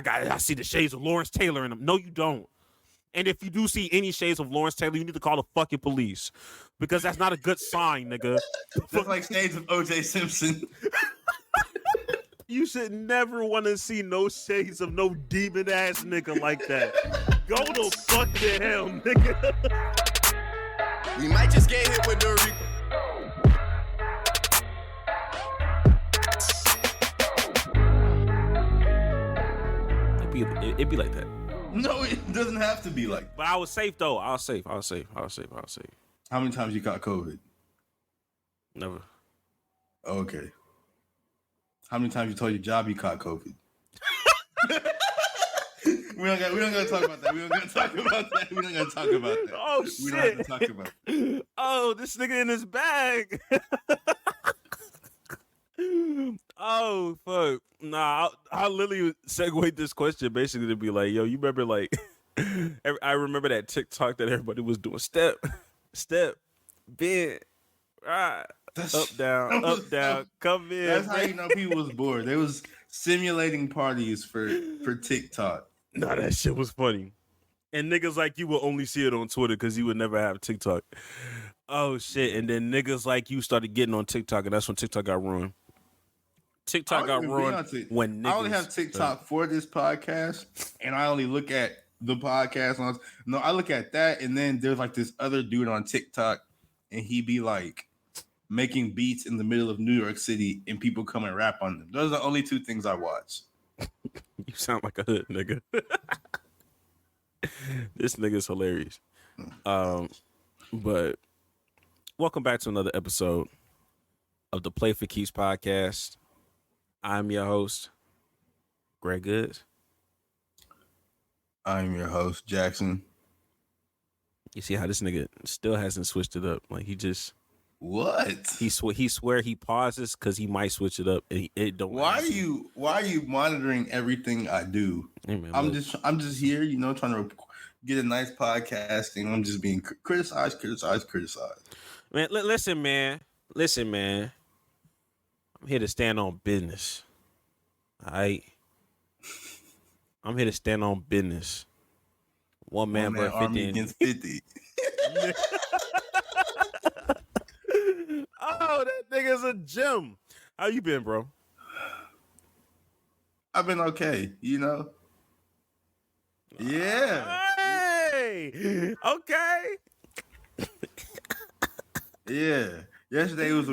I see the shades of Lawrence Taylor in him. No, you don't. And if you do see any shades of Lawrence Taylor, you need to call the fucking police because that's not a good sign, nigga. That's like shades of O.J. Simpson. You should never want to see no shades of no demon ass nigga like that. Go the fuck to hell, nigga. We might just get hit with the It'd be like that. No, it doesn't have to be like that. But I was safe though. I was safe. How many times you caught COVID? Never. Okay. How many times you told your job you caught COVID? We don't gotta talk about that. We don't gotta talk about that. Oh shit. We don't have to talk about it. Oh, this nigga in his bag. Oh fuck. Nah, I literally segued this question basically to be like, yo, you remember like I remember that TikTok that everybody was doing. Step, bend, right. Up, down, come in. That's how you know people was bored. They was simulating parties for TikTok. Nah, that shit was funny. And niggas like you will only see it on Twitter because you would never have TikTok. Oh shit. And then niggas like you started getting on TikTok, and that's when TikTok got ruined. TikTok got ruined when niggas. I only have TikTok for this podcast, and I only look at the podcast. I look at that, and then there's like this other dude on TikTok, and he be like making beats in the middle of New York City, and people come and rap on them. Those are the only two things I watch. You sound like a hood nigga. This nigga's hilarious. But welcome back to another episode of the Play for Keeps podcast. I'm your host, Greg Goods. I'm your host, Jackson. You see how this nigga still hasn't switched it up? Like he just what? He swear he pauses because he might switch it up. And it don't. Why are you monitoring everything I do? Hey man, I'm just here, trying to get a nice podcasting. I'm just being criticized. Man, listen, man. I'm here to stand on business. All right. I'm here to stand on business. One man versus 50 against 50. Oh, that nigga's a gem. How you been, bro? I've been okay, Yeah. Hey. Okay. Yeah. Yesterday was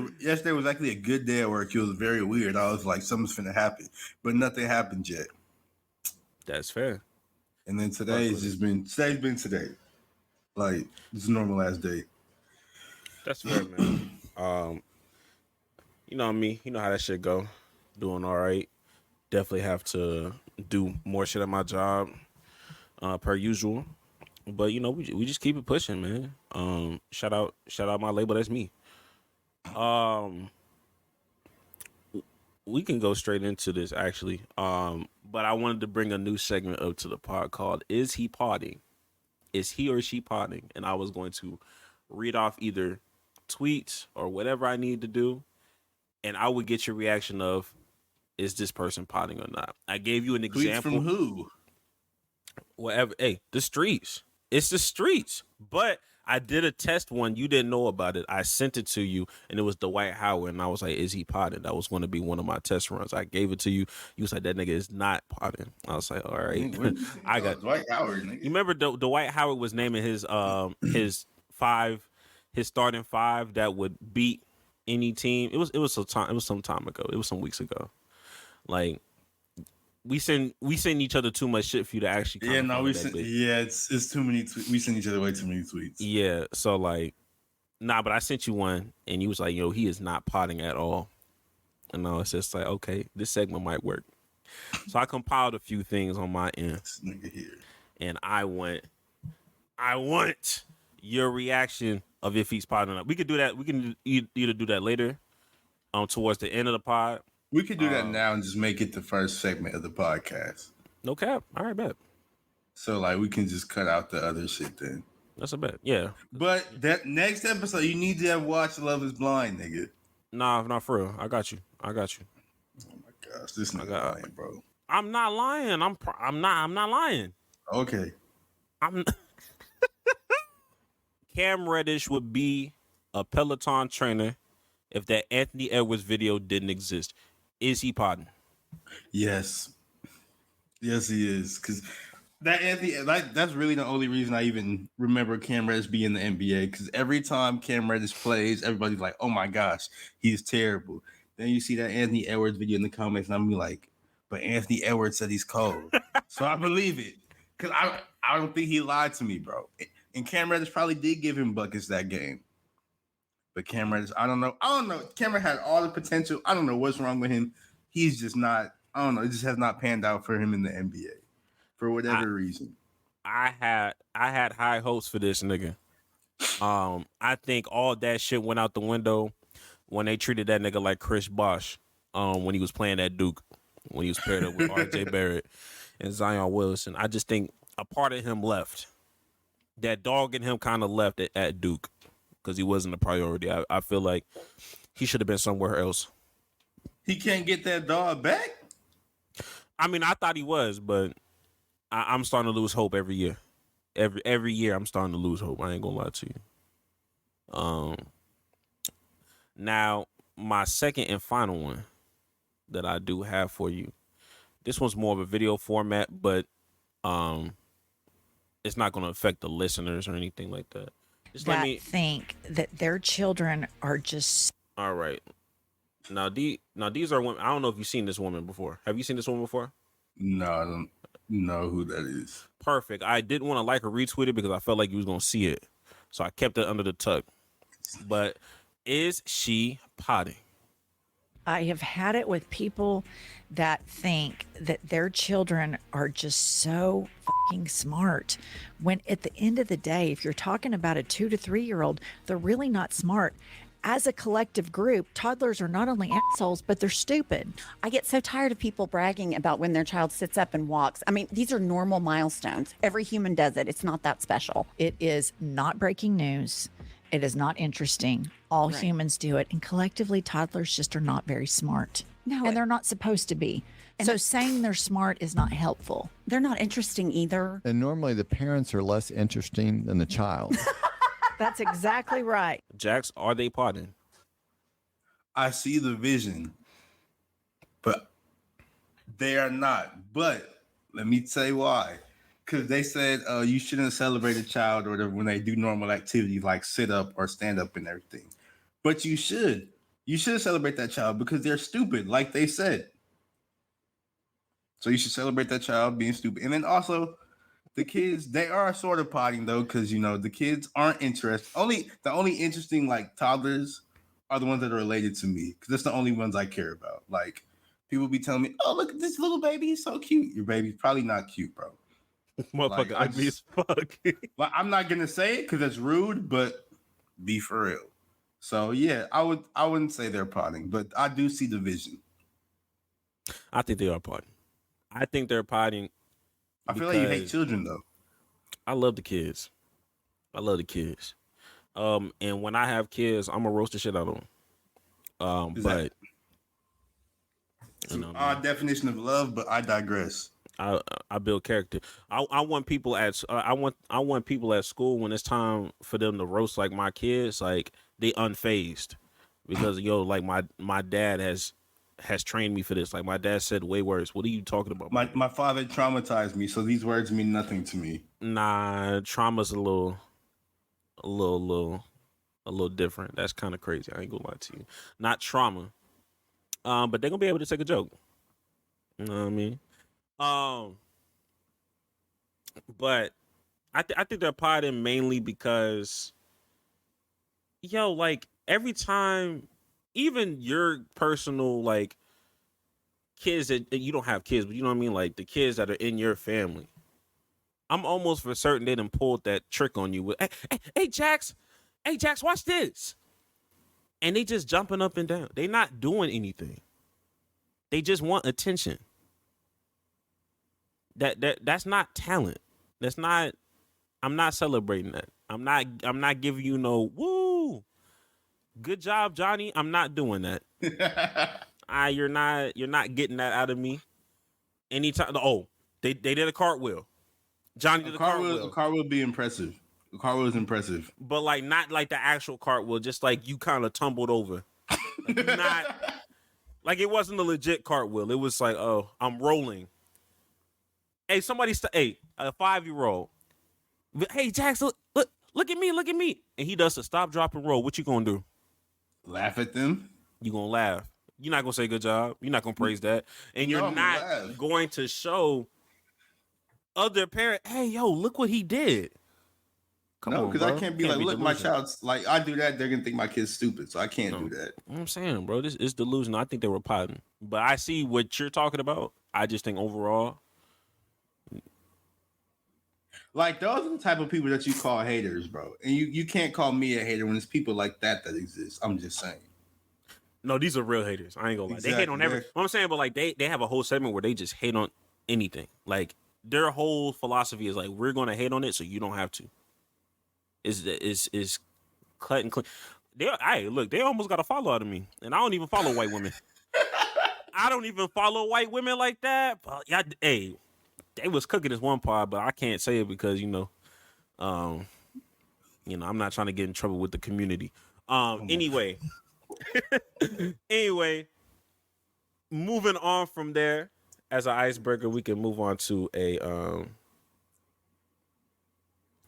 actually a good day at work. It was very weird. I was like, something's finna happen, but nothing happened yet. That's fair. And then today's been today. Like, it's a normal ass day. That's fair, man. You know me. You know how that shit go. Doing all right. Definitely have to do more shit at my job, per usual. But we just keep it pushing, man. Shout out my label. That's me. We can go straight into this actually. But I wanted to bring a new segment up to the pod called "Is He Podding?" Is he or she podding? And I was going to read off either tweets or whatever I need to do, and I would get your reaction of, is this person podding or not? I gave you an example. Tweets from who? Whatever. Hey, the streets. It's the streets. But I did a test one. You didn't know about it. I sent it to you, and it was Dwight Howard. And I was like, is he podding? That was going to be one of my test runs. I gave it to you. You was like, that nigga is not podding. I was like, all right. I got Dwight Howard. Nigga. You remember Dwight Howard was naming his starting five that would beat any team. It was some time ago. It was some weeks ago. Like, we send each other too much shit for you to actually. It's too many. We send each other way too many tweets. Yeah, so like, but I sent you one, and you was like, yo, he is not potting at all. And I was just like, okay, this segment might work. So I compiled a few things on my end. This nigga here. And I want your reaction of if he's potting or not. We could do that. We can either do that later, towards the end of the pod. We could do that now and just make it the first segment of the podcast. No cap. All right, bet. So, like, we can just cut out the other shit then. That's a bet. Yeah. But that next episode, you need to have watched Love is Blind, nigga. Nah, not for real. I got you. Oh, my gosh. This nigga lying, bro. I'm not lying. I'm not lying. Okay. I'm Cam Reddish would be a Peloton trainer if that Anthony Edwards video didn't exist. Is he podding? Yes. Yes, he is. Because that Anthony, that's really the only reason I even remember Cam Reddish being in the NBA. Because every time Cam Reddish plays, everybody's like, "Oh my gosh, he's terrible." Then you see that Anthony Edwards video in the comments, and I'm like, "But Anthony Edwards said he's cold," so I believe it. Because I don't think he lied to me, bro. And Cam Reddish probably did give him buckets that game. But Cam Reddish, I don't know. Cameron had all the potential. I don't know what's wrong with him. He's just not. I don't know. It just has not panned out for him in the NBA for whatever reason. I had high hopes for this nigga. I think all that shit went out the window when they treated that nigga like Chris Bosh. When he was playing at Duke, when he was paired up with R.J. Barrett and Zion Wilson. I just think a part of him left. That dog in him kind of left at Duke because he wasn't a priority. I feel like he should have been somewhere else. He can't get that dog back. I mean, I thought he was, but I'm starting to lose hope every year. Every year, I'm starting to lose hope. I ain't gonna lie to you. Now my second and final one that I do have for you. This one's more of a video format, but it's not gonna affect the listeners or anything like that. Just let me think that their children are just. All right. Now these are women. I don't know if you've seen this woman before. Have you seen this woman before? No, I don't know who that is. Perfect. I didn't want to like or retweet it because I felt like you was gonna see it, so I kept it under the tuck. But is she potting? I have had it with people that think that their children are just so fucking smart. When at the end of the day, if you're talking about a 2 to 3 year old, they're really not smart. As a collective group, toddlers are not only assholes, but they're stupid. I get so tired of people bragging about when their child sits up and walks. I mean, these are normal milestones. Every human does it. It's not that special. It is not breaking news. It is not interesting. All humans do it. And collectively, toddlers just are not very smart. No, and they're not supposed to be. So saying they're smart is not helpful. They're not interesting either. And normally the parents are less interesting than the child. That's exactly right. Jax, are they potting? I see the vision, but they are not. But let me tell you why. Because they said you shouldn't celebrate a child or whatever when they do normal activities like sit up or stand up and everything. But you should. You should celebrate that child because they're stupid, like they said. So you should celebrate that child being stupid. And then also, the kids, they are sort of potting though, because the kids aren't interested. The only interesting like toddlers are the ones that are related to me, because that's the only ones I care about. Like people be telling me, "Oh, look at this little baby, he's so cute." Your baby's probably not cute, bro. Motherfucker, ugly as fuck. Like, I'm not gonna say it because it's rude, but be for real. So yeah, I wouldn't say they're potting, but I do see the vision. I think they are potting. I think they're potting. I feel like you hate children though. I love the kids. And when I have kids, I'm gonna roast the shit out of them. But it's an odd definition of love, but I digress. I build character. I want people at I want people at school when it's time for them to roast like my kids, like they unfazed, because like my dad has trained me for this. Like my dad said way worse. What are you talking about? My father traumatized me, so these words mean nothing to me. Nah, trauma's a little different. That's kind of crazy. I ain't gonna lie to you. Not trauma. But they're gonna be able to take a joke. You know what I mean? But I think they're potting mainly because like every time, even your personal like kids that you don't have kids, but you know what I mean, like the kids that are in your family, I'm almost for certain they done pulled that trick on you with, hey Jax, watch this, and they just jumping up and down. They not doing anything. They just want attention. That's not talent. That's not. I'm not celebrating that. I'm not giving you no woo. Good job, Johnny. I'm not doing that. You're not getting that out of me. Anytime. Oh, they did a cartwheel. Johnny did a cartwheel. A cartwheel would be impressive. A cartwheel is impressive. But like not like the actual cartwheel, just like you kind of tumbled over. Like you not like it wasn't a legit cartwheel. It was like, oh, I'm rolling. Hey, hey, a 5-year-old. Hey, Jax, look at me. And he does a stop, drop, and roll. What you gonna do? Laugh at them. You gonna laugh. You're not gonna say good job. You're not gonna praise that. And you're No, not laugh. going to show other parent, hey, yo, look what he did. Come No, on, because I bro. can't be like, look, my delusional. child's like, I do that, they're gonna think my kid's stupid, so I can't do that. You know what I'm saying, bro, this is delusional. I think they were potting. But I see what you're talking about. I just think overall, Like those are the type of people that you call haters, bro. And you can't call me a hater when it's people like that exist. I'm just saying. no, these are real haters. I ain't gonna lie. They hate on Exactly. what I'm saying, but like they have a whole segment where they just hate on anything. Like their whole philosophy is like, we're gonna hate on it so you don't have to. Is cut and clean. Look, they almost got a follow out of me. And I don't even follow white women. I don't even follow white women like that. But yeah, hey, they was cooking this one part, but I can't say it because I'm not trying to get in trouble with the community. Anyway, moving on from there, as an icebreaker, we can move on to a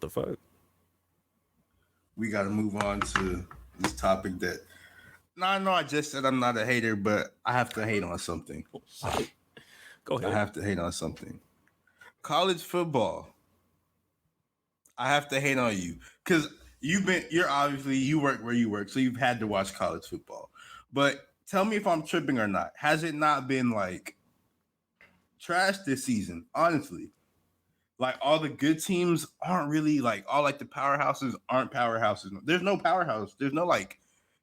the fuck. We got to move on to this topic that. No, I know I just said I'm not a hater, but I have to hate on something. Go ahead. I have to hate on something. College football. I have to hate on you because you work where you work, so you've had to watch college football. But tell me if I'm tripping or not. Has it not been like trash this season? Honestly, like all the good teams aren't really like all like the powerhouses aren't powerhouses. There's no powerhouse. There's no like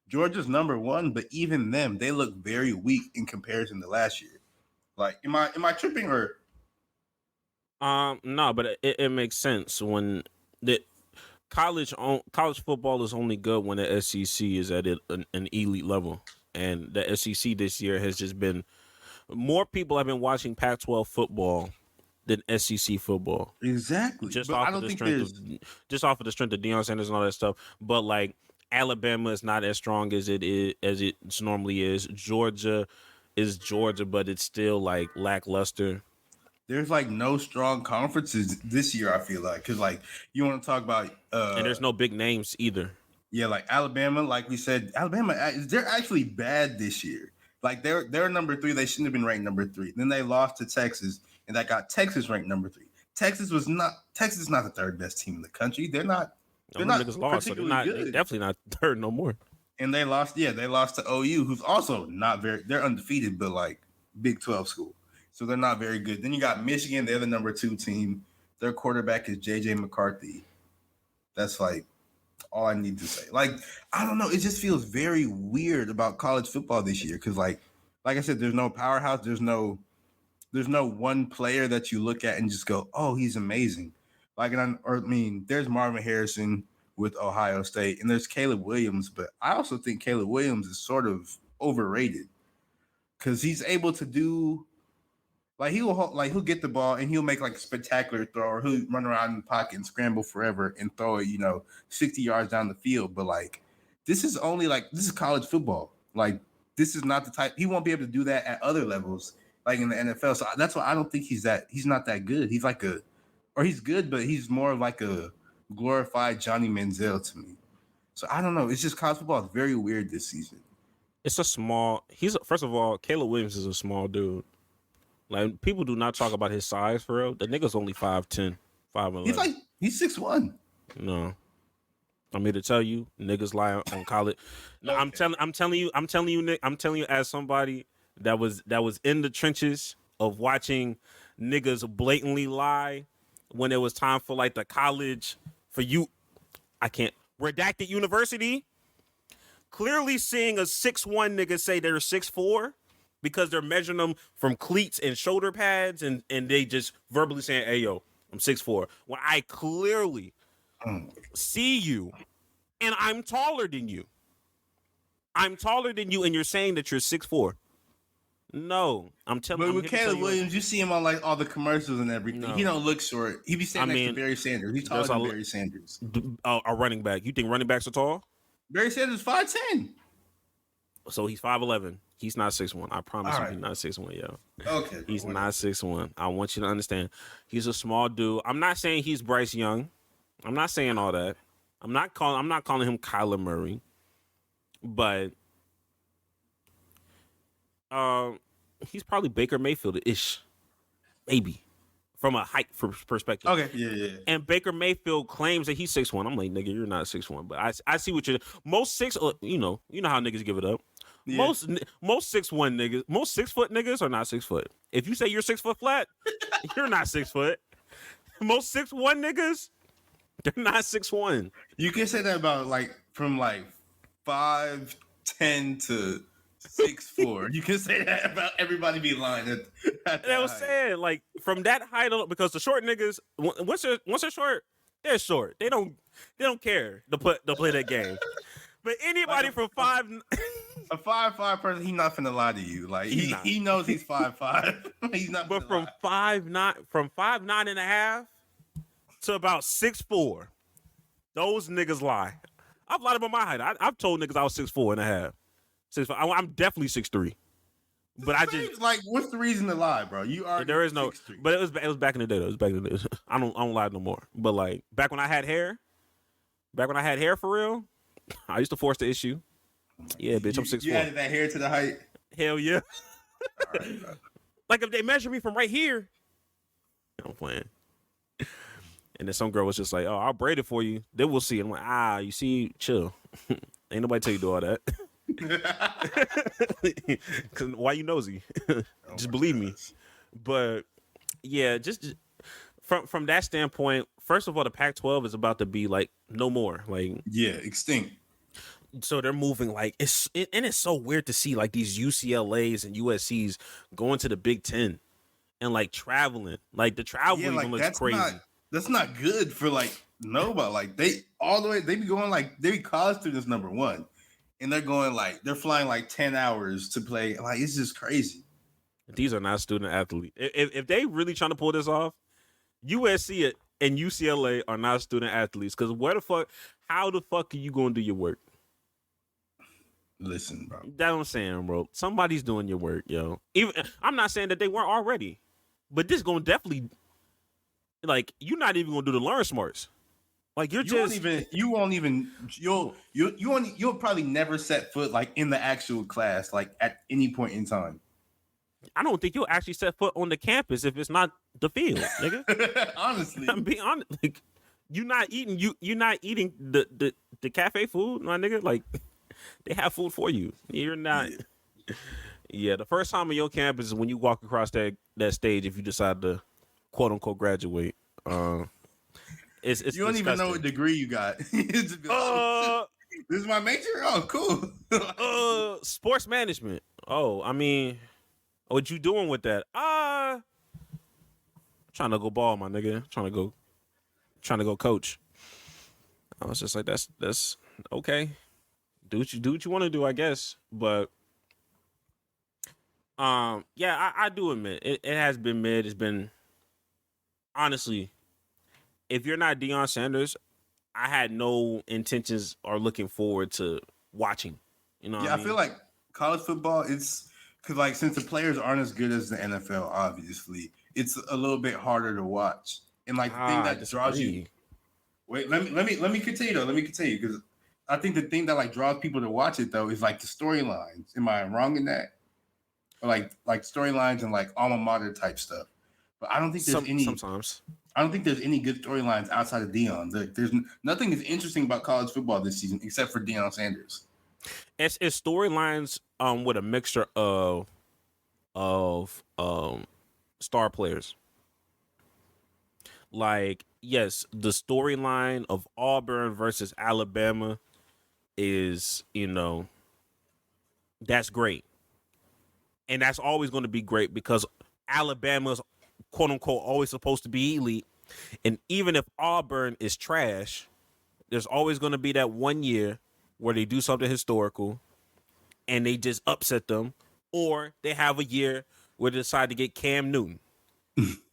Georgia's number one, but even them, they look very weak in comparison to last year. Like, am I tripping or? No, but it makes sense when the college football is only good when the SEC is at an elite level, and the SEC this year has just been more people have been watching Pac-12 football than SEC football. Exactly. Just but off I of don't the think strength of Deion Sanders and all that stuff. But like Alabama is not as strong as it normally is. Georgia is Georgia, but it's still like lackluster. there's like no strong conferences this year. I feel like because like you want to talk about And there's no big names either. yeah, like Alabama, like we said, they're actually bad this year. Like they're number 3. They shouldn't have been ranked number 3. Then they lost to Texas, and that got Texas ranked number 3. Texas is not the third best team in the country. They're not. They're Them not niggas lost, so particularly they're good. definitely not third no more. And they lost. Yeah, they lost to OU, who's also not very. They're undefeated, but like Big 12 school, so they're not very good. Then you got Michigan. They're the number 2 team. Their quarterback is JJ McCarthy. That's like all I need to say. Like, I don't know. It just feels very weird about college football this year because, like I said, there's no powerhouse. There's no one player that you look at and just go, "Oh, he's amazing." Like, there's Marvin Harrison with Ohio State, and there's Caleb Williams, but I also think Caleb Williams is sort of overrated because he's able to do. Like he'll get the ball and he'll make like a spectacular throw, or he'll run around in the pocket and scramble forever and throw it, 60 yards down the field. But like, this is college football. Like, this is not the type he won't be able to do that at other levels, like in the NFL. So that's why I don't think he's not that good. He's like he's good, but he's more of like a glorified Johnny Manziel to me. So I don't know. It's just college football is very weird this season. It's first of all, Caleb Williams is a small dude. Like, people do not talk about his size for real. The nigga's only 5'10", 5'11". He's 6'1". No. I'm here to tell you, niggas lie on college. No, okay. I'm telling you, Nick, I'm telling you as somebody that was in the trenches of watching niggas blatantly lie when it was time for like the college for you. I can't redacted university. Clearly seeing a 6'1" nigga say they're 6'4" because they're measuring them from cleats and shoulder pads and they just verbally saying, "Hey yo, I'm 6'4". When I clearly see you and I'm taller than you. I'm taller than you and you're saying that you're 6'4". No, I'm telling. But I'm with here to tell Caleb you right- Williams, you see him on like all the commercials and everything. No. He don't look short. He be standing I next mean, to Barry Sanders. He's taller there's than a- Barry Sanders. a running back. You think running backs are tall? Barry Sanders 5'10". So he's 5'11". He's not 6'1". I promise All you, right. he's not 6'1". Yo, Okay, he's whatever. not 6'1". I want you to understand. He's a small dude. I'm not saying he's Bryce Young. I'm not saying all that. I'm not calling him Kyler Murray. But he's probably Baker Mayfield-ish. Maybe. From a height perspective. Okay, yeah. And Baker Mayfield claims that he's 6'1". I'm like, nigga, you're not 6'1". But I see what you're most six. You know how niggas give it up. Yeah. Most 6'1" niggas, most 6 foot niggas are not 6 foot. If you say you're 6 foot flat, you're not 6 foot. Most 6'1" niggas, they're not 6'1". You can say that about from 5'10" to 6'4". You can say that about everybody be lying at And that I was height. saying, like, from that height up, because the short niggas, once they're short, they're short. They don't care to play that game. But anybody from 5. A 5'5" person, he not finna lie to you. Like He's not. he knows he's 5'5". He's not. But finna from lie. 5'9" and a half to about 6'4", those niggas lie. I've lied about my height. I've told niggas I was 6'4" and a half. 6'5". I'm definitely 6'3". But I just what's the reason to lie, bro? You are there is no. 6'3". But it was back in the day though. It was back in the day. I don't lie no more. But like back when I had hair for real, I used to force the issue. Yeah, bitch, I'm 6'4". You added that hair to the height. Hell yeah. All right, bro. Like if they measure me from right here, I'm playing. And then some girl was just like, "Oh, I'll braid it for you. Then we'll see." I'm like, you see, chill. Ain't nobody tell you do all that. Cause why you nosy? Just believe me. But yeah, just from that standpoint, first of all, the Pac-12 is about to be like no more. Like Yeah, extinct. so they're moving like and it's so weird to see like these UCLAs and USCs going to the Big Ten and like traveling. Like the travel even looks crazy. That's not good for nobody. Like they be going they be college students number one, and they're flying 10 hours to play. Like it's just crazy. These are not student athletes. If they really trying to pull this off, USC and UCLA are not student athletes. Because how the fuck are you going to do your work? Listen, bro. That's what I'm saying, bro. Somebody's doing your work, yo. Even I'm not saying that they weren't already, but this going to definitely, you're not even going to do the learn smarts. Like you'll probably never set foot in the actual class at any point in time. I don't think you'll actually set foot on the campus if it's not the field, nigga. Honestly, I'm being honest. Like you're not eating the cafe food, my nigga. Like they have food for you. You're not. Yeah, the first time on your campus is when you walk across that stage if you decide to quote unquote graduate. It's you don't even know what degree you got. Just be like, this is my major. Oh, cool. Sports management. Oh, I mean, what you doing with that? Trying to go ball, my nigga. Trying to go coach. I was just like, that's okay. Do what you want to do, I guess. But yeah, I do admit it has been mid. It's been honestly, if you're not Deion Sanders, I had no intentions or looking forward to watching. You know what I mean? I feel like college football, it's because since the players aren't as good as the NFL, obviously, it's a little bit harder to watch. And the thing that draws you. Wait, let me continue though. Let me continue because I think the thing that draws people to watch it though is the storylines. Am I wrong in that? Or like storylines and alma mater type stuff. But I don't think there's any. Sometimes. I don't think there's any good storylines outside of Deion. There's nothing is interesting about college football this season except for Deion Sanders. It's storylines with a mixture of star players. Yes, the storyline of Auburn versus Alabama is, that's great. And that's always going to be great because Alabama's quote unquote always supposed to be elite. And even if Auburn is trash, there's always going to be that one year where they do something historical and they just upset them or they have a year where they decide to get Cam Newton.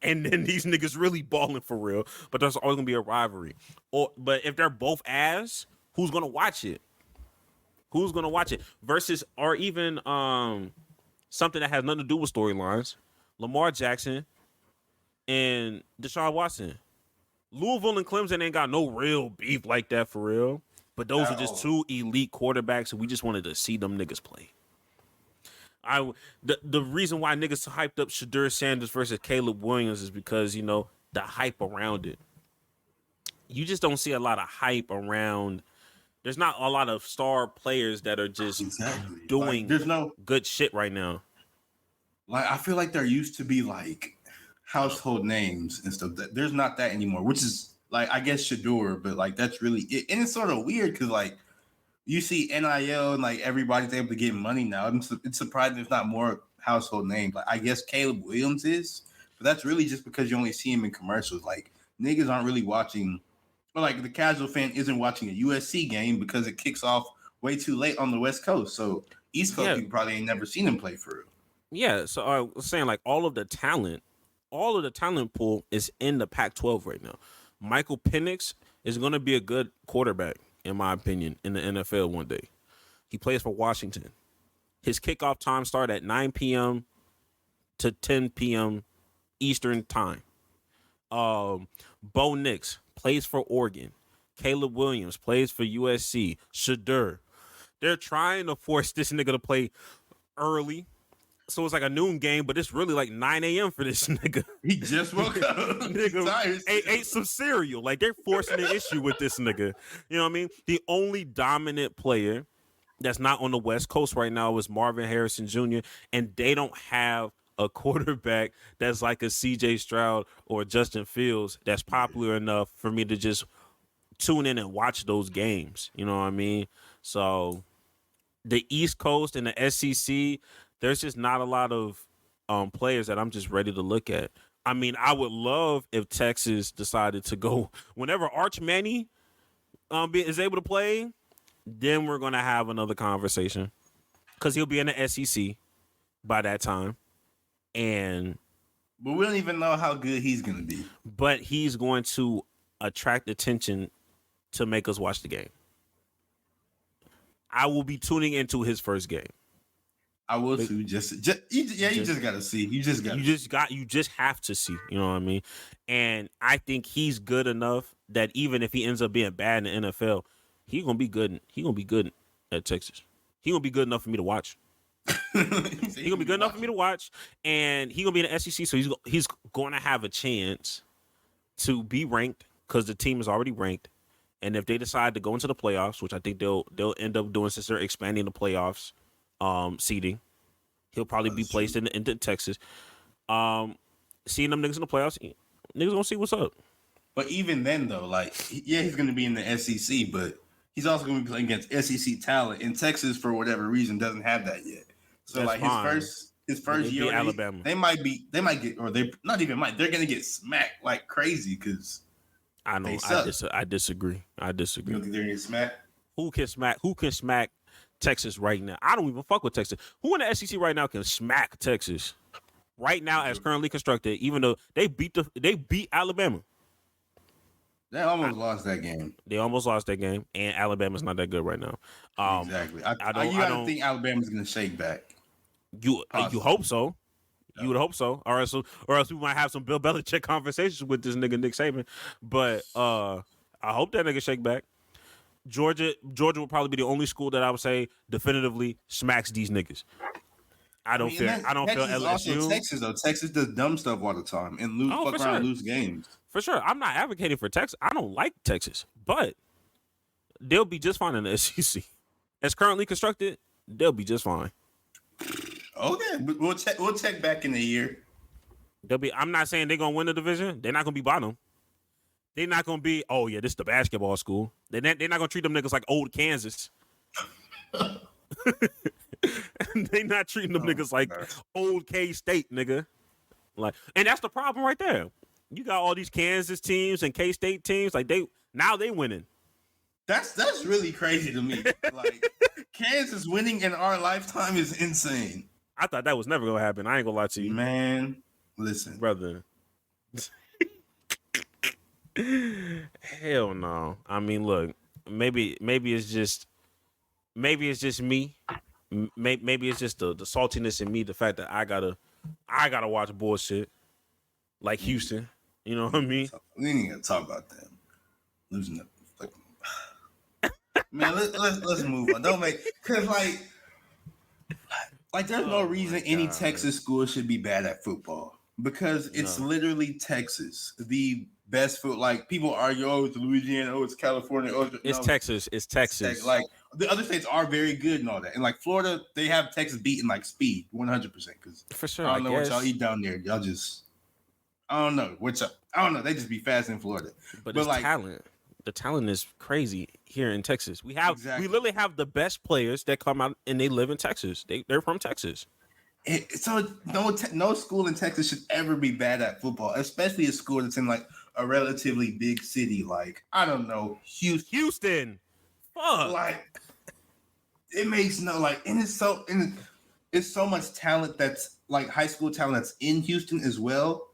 And then these niggas really balling for real, but there's always gonna be a rivalry. But if they're both ass, who's gonna watch it? Who's gonna watch it? Versus, or even something that has nothing to do with storylines. Lamar Jackson and Deshaun Watson. Louisville and Clemson ain't got no real beef like that for real. But those are just two elite quarterbacks, and we just wanted to see them niggas play. The reason why niggas hyped up Shadur Sanders versus Caleb Williams is because, you know, the hype around it. You just don't see a lot of hype around. There's not a lot of star players that are just doing there's no good shit right now. Like, I feel like there used to be like household names and stuff. There's not that anymore, which is like, I guess Shadur, but like that's really it. And it's sort of weird because like you see NIL and like everybody's able to get money now. It's surprising there's not more household names. Like I guess Caleb Williams is, but that's really just because you only see him in commercials. Like niggas aren't really watching, or like the casual fan isn't watching a USC game because it kicks off way too late on the West Coast. So East Coast people probably ain't never seen him play for real. Yeah, so I was saying like all of the talent pool is in the Pac-12 right now. Michael Penix is going to be a good quarterback, in my opinion, in the NFL one day. He plays for Washington. His kickoff time start at 9 p.m. to 10 p.m. Eastern time. Bo Nix plays for Oregon. Caleb Williams plays for USC. Shadur. They're trying to force this nigga to play early. So it's like a noon game, but it's really like 9 a.m. for this nigga. He just woke up. Nigga ate some cereal. Like, they're forcing the issue with this nigga. You know what I mean? The only dominant player that's not on the West Coast right now is Marvin Harrison Jr., and they don't have a quarterback that's like a C.J. Stroud or Justin Fields that's popular enough for me to just tune in and watch those games. You know what I mean? So the East Coast and the SEC, there's just not a lot of players that I'm just ready to look at. I mean, I would love if Texas decided to go whenever Arch Manning is able to play. Then we're gonna have another conversation because he'll be in the SEC by that time, but we don't even know how good he's gonna be. But he's going to attract attention to make us watch the game. I will be tuning into his first game. I will too. You just gotta see. You just have to see. You know what I mean? And I think he's good enough that even if he ends up being bad in the NFL, he's gonna be good. He's gonna be good at Texas. He's gonna be good enough for me to watch. He's gonna be good enough for me to watch, and he's gonna be in the SEC, so he's going to have a chance to be ranked because the team is already ranked. And if they decide to go into the playoffs, which I think they'll end up doing since they're expanding the playoffs seeding, he'll probably be placed into Texas. Seeing them niggas in the playoffs, niggas gonna see what's up. But even then, though, like, yeah, he's gonna be in the SEC, but he's also gonna be playing against SEC talent. And Texas, for whatever reason, doesn't have that yet. So that's like fine. his first year, Alabama. They might get, or they not even might. They're gonna get smacked like crazy because I know. I disagree. You don't think they're gonna get smacked? Who can smack Texas right now? I don't even fuck with Texas. Who in the SEC right now can smack Texas right now as currently constructed? Even though they beat Alabama. They almost lost that game. They almost lost that game, and Alabama's not that good right now. Exactly. You don't think Alabama's gonna shake back? You hope so. You would hope so, or else we might have some Bill Belichick conversations with this nigga Nick Saban. But I hope that nigga shake back. Georgia will probably be the only school that I would say definitively smacks these niggas. I don't feel LSU. Also Texas though. Texas does dumb stuff all the time and lose games. For sure, I'm not advocating for Texas. I don't like Texas, but they'll be just fine in the SEC. As currently constructed, they'll be just fine. Okay, but we'll check back in a year. I'm not saying they're gonna win the division. They're not gonna be bottom. They're not gonna be. Oh yeah, this is the basketball school. They're not gonna treat them niggas like old Kansas. They're not treating them niggas like old K-State, nigga. Like, and that's the problem right there. You got all these Kansas teams and K-State teams. Like they winning. That's really crazy to me. Like Kansas winning in our lifetime is insane. I thought that was never gonna happen. I ain't gonna lie to you, Man, listen. brother. Hell no. I mean, look, maybe it's just me. Maybe it's just the saltiness in me. The fact that I gotta watch bullshit like Houston. You know what I mean? We ain't gonna talk about them losing the fucking. Man, let's move on. Don't make because like there's no reason any Texas school should be bad at football because it's literally Texas, the best foot. Like people argue, oh, it's Louisiana, oh, it's California, oh, It's Texas. It's Texas. Like the other states are very good and all that, and like Florida, they have Texas beating like speed 100%. Because For sure. I don't know what y'all eat down there. Y'all just I don't know. I don't know. They just be fast in Florida. But it's like talent. The talent is crazy here in Texas. We Exactly. literally have the best players that come out and they live in Texas. They're from Texas. So no school in Texas should ever be bad at football, especially a school that's in like a relatively big city, like I don't know, Houston. Fuck. Like it makes no like, and it's so much talent that's like high school talent that's in Houston as well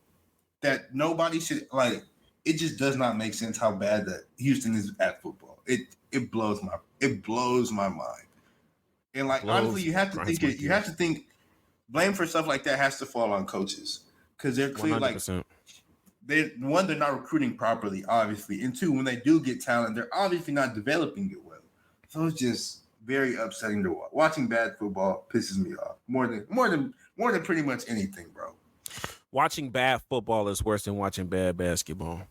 that nobody should like. It just does not make sense how bad that Houston is at football. It blows my mind. And like honestly, you have to think blame for stuff like that has to fall on coaches because they're clearly like they're not recruiting properly, obviously, and two, when they do get talent, they're obviously not developing it well. So it's just very upsetting to watch. Watching bad football pisses me off more than pretty much anything, bro. Watching bad football is worse than watching bad basketball.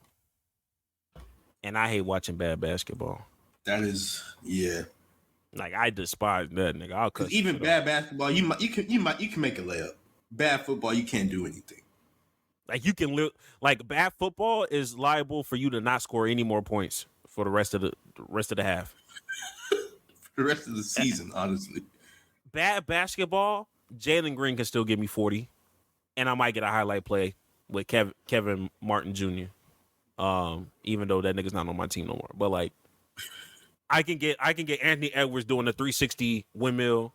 And I hate watching bad basketball. That is, yeah. Like I despise that, nigga. I'll cut even bad basketball, you can make a layup. Bad football, you can't do anything. Like you can like bad football is liable for you to not score any more points for the rest of the half. For the rest of the season, honestly. Bad basketball, Jalen Green can still give me 40, and I might get a highlight play with Kevin Martin Jr. Even though that nigga's not on my team no more, but like. I can get Anthony Edwards doing a 360 windmill,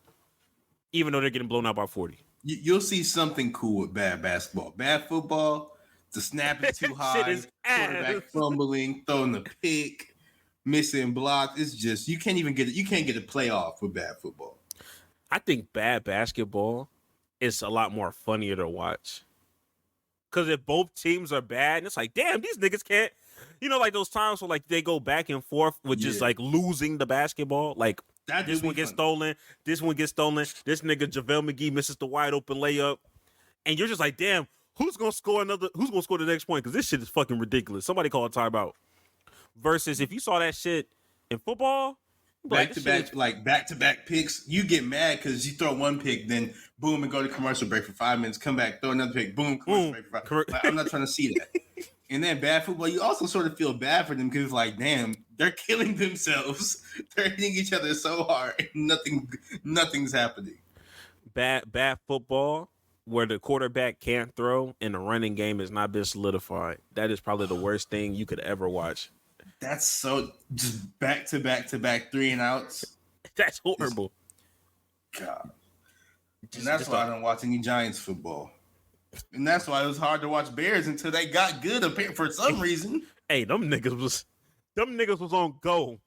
even though they're getting blown out by 40. You'll see something cool with bad basketball. Bad football, the snap is too high, quarterback fumbling, throwing the pick, missing blocks. It's just you can't get a playoff with bad football. I think bad basketball is a lot more funnier to watch. Because if both teams are bad, it's like, damn, these niggas can't. You know, like those times where like they go back and forth with just like losing the basketball. Like this one gets stolen, this one gets stolen. This nigga JaVale McGee misses the wide open layup, and you're just like, damn, who's gonna score the next point? Because this shit is fucking ridiculous. Somebody call a timeout. Versus if you saw that shit in football, back to back picks, you get mad because you throw one pick, then boom, and go to commercial break for 5 minutes, come back, throw another pick, boom, commercial break for 5 minutes. Like, I'm not trying to see that. And then bad football, you also sort of feel bad for them because it's like, damn, they're killing themselves. They're hitting each other so hard, and nothing's happening. Bad football, where the quarterback can't throw and the running game has not been solidified. That is probably the worst thing you could ever watch. That's so just back to back 3-and-outs. That's horrible. God. And that's why I don't watch any Giants football. And that's why it was hard to watch Bears until they got good for some reason. Hey, them niggas was on go.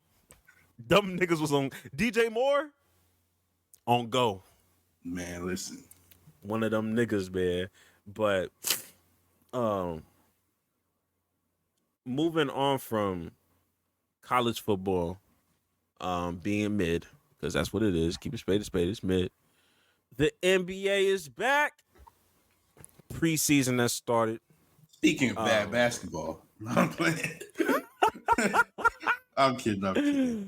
Them niggas was on DJ Moore on go. Man, listen. One of them niggas, man. But moving on from college football being mid, because that's what it is. Keep it spade, it's mid. The NBA is back. Preseason has started. Speaking of bad basketball, I'm playing. I'm kidding.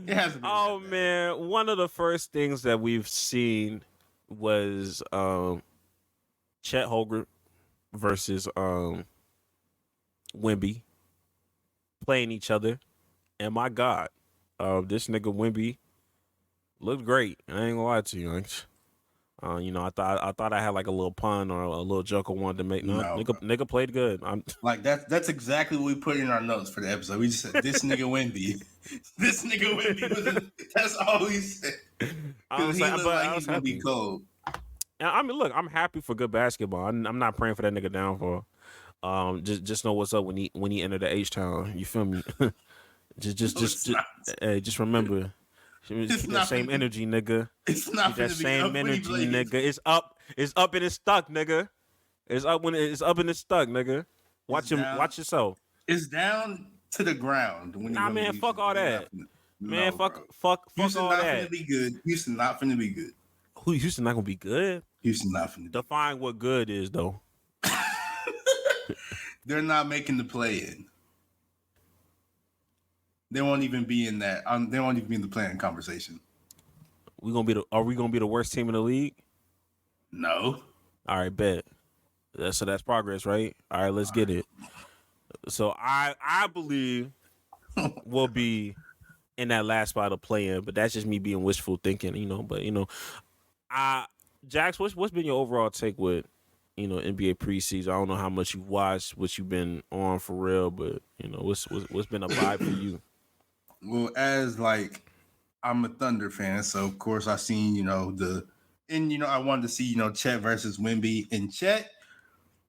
It hasn't been. Oh man, one of the first things that we've seen was Chet Holmgren versus Wemby playing each other, and my God, this nigga Wemby looked great. I ain't gonna lie to you. You know, I thought I had like a little pun or a little joke I wanted to make. No, nigga played good. Like that's exactly what we put in our notes for the episode. We just said this nigga Wemby. This nigga Wemby that's all we said. I was he's gonna be cold. And I mean, look, I'm happy for good basketball. I'm not praying for that nigga downfall. Just know what's up when he enter the H Town. You feel me? Just remember, It's keep that not same finna- energy, nigga. It's not Keep that going to be up same when he energy, plays. nigga. It's up and it's stuck, nigga. It's up when it's up and it's stuck, nigga. Watch yourself. It's down to the ground. When Nah, man, fuck all that. Man, fuck Houston all not that. finna be good. Houston not finna be good. Who Houston not gonna be good? Houston not finna be. Define what good is, though. They're not making the play-in. They won't even be in that. They won't even be in the play-in conversation. Are we gonna be the worst team in the league? No. All right, bet. So that's progress, right? All right, let's get it. So I believe we'll be in that last spot of play-in, but that's just me being wishful thinking, you know. But Jax, what's been your overall take with NBA preseason? I don't know how much you've watched, what you've been on for real, but what's been a vibe for you? Well, as like I'm a Thunder fan, so of course I seen I wanted to see Chet versus Wemby, and Chet,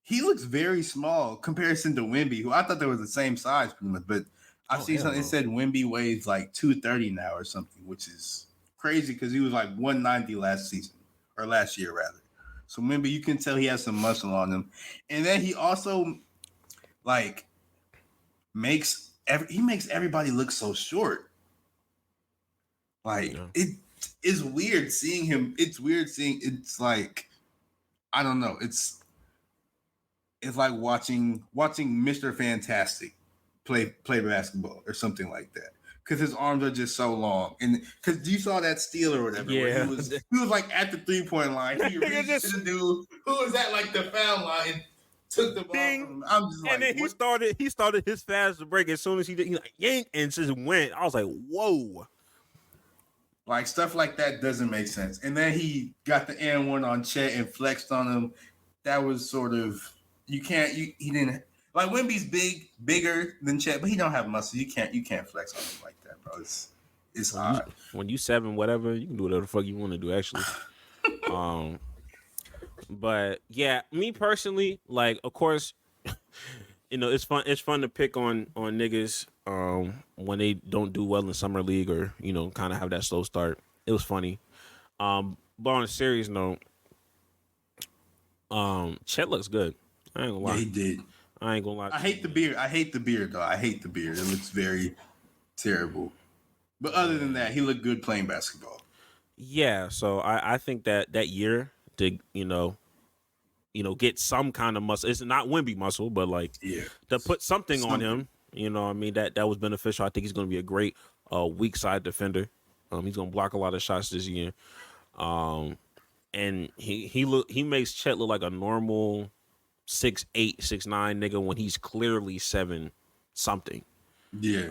he looks very small comparison to Wemby, who I thought they were the same size pretty much, but I see something. It said Wemby weighs like 230 now or something, which is crazy because he was like 190 last year rather. So Wemby, you can tell he has some muscle on him, and then he also like makes everybody look so short. Like it is weird seeing him. It's weird seeing. It's like I don't know. It's like watching Mr. Fantastic play basketball or something like that. Because his arms are just so long, and because you saw that steal or whatever, where he was like at the 3-point line. He reached to the dude who was at like the foul line, took the ball from him. I'm just like, and then he started his fast break as soon as he like yank and just went. I was like, whoa. Like stuff like that doesn't make sense. And then he got the N1 on Chet and flexed on him. That was sort of he didn't like Wemby's bigger than Chet, but he don't have muscle. You can't flex on him like that, bro. It's odd. When you 7 whatever, you can do whatever the fuck you want to do actually. But yeah, me personally, like of course, it's fun to pick on niggas when they don't do well in summer league or kind of have that slow start. It was funny. But on a serious note, Chet looks good. I ain't gonna lie. Yeah, he did. I ain't gonna lie. I hate the beard. I hate the beard though. I hate the beard. It looks very terrible. But other than that, he looked good playing basketball. Yeah, so I think that year to get some kind of muscle. It's not Wemby muscle, but like to put something on him. I mean that was beneficial. I think he's going to be a great weak side defender. He's going to block a lot of shots this year. And he makes Chet look like a normal 6'8", 6'9" nigga when he's clearly 7 something. Yeah.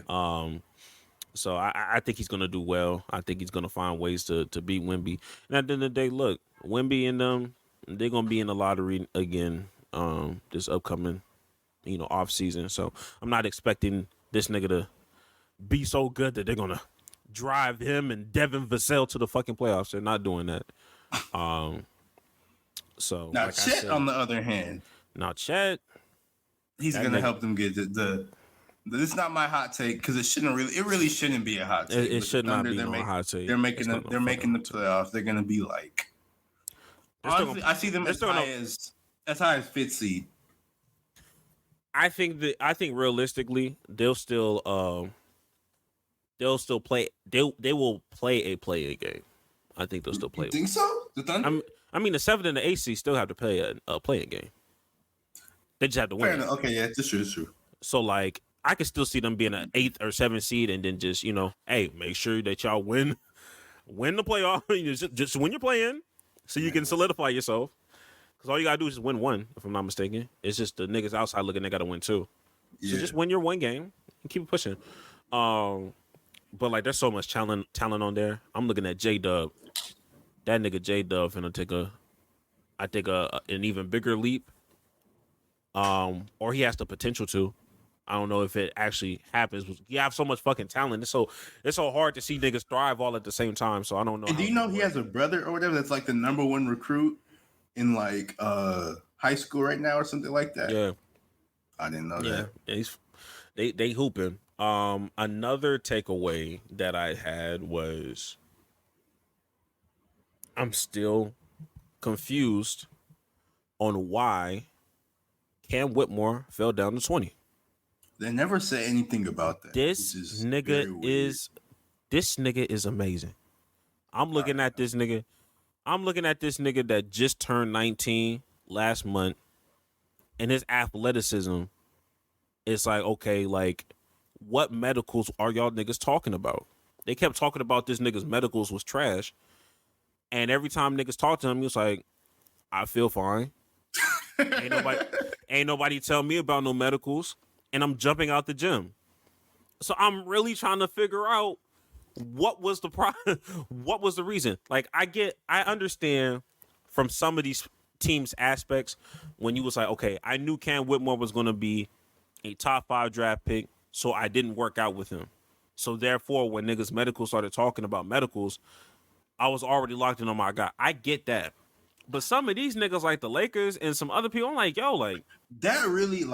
So I think he's gonna do well. I think he's gonna find ways to beat Wemby. And at the end of the day, look, Wemby and them, they're gonna be in the lottery again this upcoming off season. So I'm not expecting this nigga to be so good that they're gonna drive him and Devin Vassell to the fucking playoffs. They're not doing that. So now like Chet, on the other hand, Chet, he's gonna help them get the. This is not my hot take because it really shouldn't be a hot take. It should not be no hot take. They're making the playoffs. They're gonna be like. Honestly, I see them as high as 5th seed. I think realistically they'll still play. They will play a play-in game. I think they'll still play. You think so? The Thunder? I mean, the 7th and the 8th seed still have to play a play-in game. They just have to win. Fair enough. Okay, yeah, that's true. That's true. So like, I could still see them being an 8th or 7th seed, and then just hey, make sure that y'all win the playoff. just win your play-in, so you can solidify yourself. Because all you gotta do is just win one, if I'm not mistaken. It's just the niggas outside looking, they gotta win 2. So just win your one game and keep it pushing. But like, there's so much talent on there. I'm looking at J-Dub. That nigga J-Dub finna take an even bigger leap. Or he has the potential to. I don't know if it actually happens. You have so much fucking talent. It's so hard to see niggas thrive all at the same time. So I don't know. And do you know he has a brother or whatever that's like the #1 recruit in like high school right now or something like that. Yeah, I didn't know yeah. that. They hooping. Another takeaway that I had was I'm still confused on why Cam Whitmore fell down to 20. They never say anything about that. This which is nigga very weird. this nigga is amazing. I'm looking at this nigga. I'm looking at this nigga that just turned 19 last month, and his athleticism is like, okay, like, what medicals are y'all niggas talking about? They kept talking about this nigga's medicals was trash, and every time niggas talk to him, he was like, I feel fine. ain't nobody tell me about no medicals, and I'm jumping out the gym. So I'm really trying to figure out what was the what was the reason. Like, I understand from some of these teams' aspects when you was like, okay, I knew Cam Whitmore was going to be a top 5 draft pick, so I didn't work out with him. So therefore, when niggas medicals started talking about medicals, I was already locked in on my guy. I get that. But some of these niggas like the Lakers and some other people, I'm like, yo, like, That really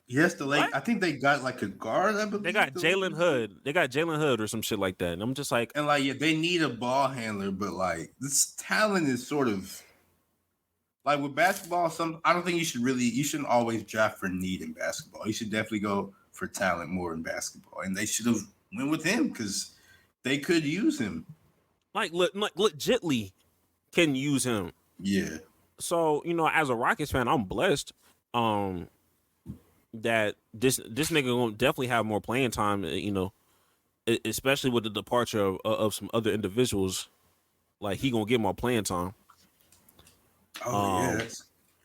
yes, the Lake. What? I think they got like a guard. I believe they got Jalen Hood. They got Jalen Hood or some shit like that. And I'm just like, and they need a ball handler, but like this talent is sort of like with basketball. I don't think you shouldn't always draft for need in basketball. You should definitely go for talent more in basketball, and they should have went with him because they could use him. like legitly can use him. Yeah. So, as a Rockets fan, I'm blessed that this nigga gonna definitely have more playing time, especially with the departure of some other individuals. Like, he gonna get more playing time. Oh yeah,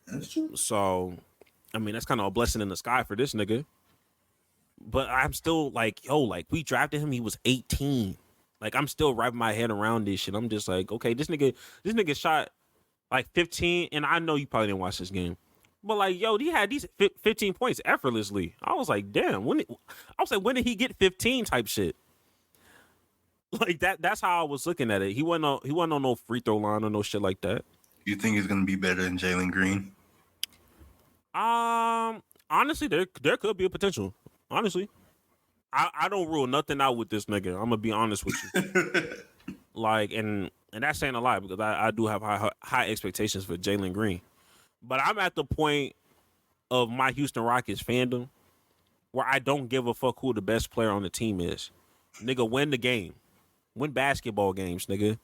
that's true. So, I mean, that's kind of a blessing in the sky for this nigga. But I'm still like, yo, like, we drafted him, he was 18. Like, I'm still wrapping my head around this shit. I'm just like, okay, this nigga shot like 15, and I know you probably didn't watch this game, but like, yo, he had these 15 points effortlessly. I was like, damn, when did he get 15 type shit? Like that's how I was looking at it. He wasn't on no free throw line or no shit like that. You think he's gonna be better than Jalen Green? Honestly, there could be a potential. Honestly, I don't rule nothing out with this nigga. I'm gonna be honest with you. Like, and that's saying a lot because I do have high expectations for Jalen Green. But I'm at the point of my Houston Rockets fandom where I don't give a fuck who the best player on the team is. Nigga, win the game. Win basketball games, nigga.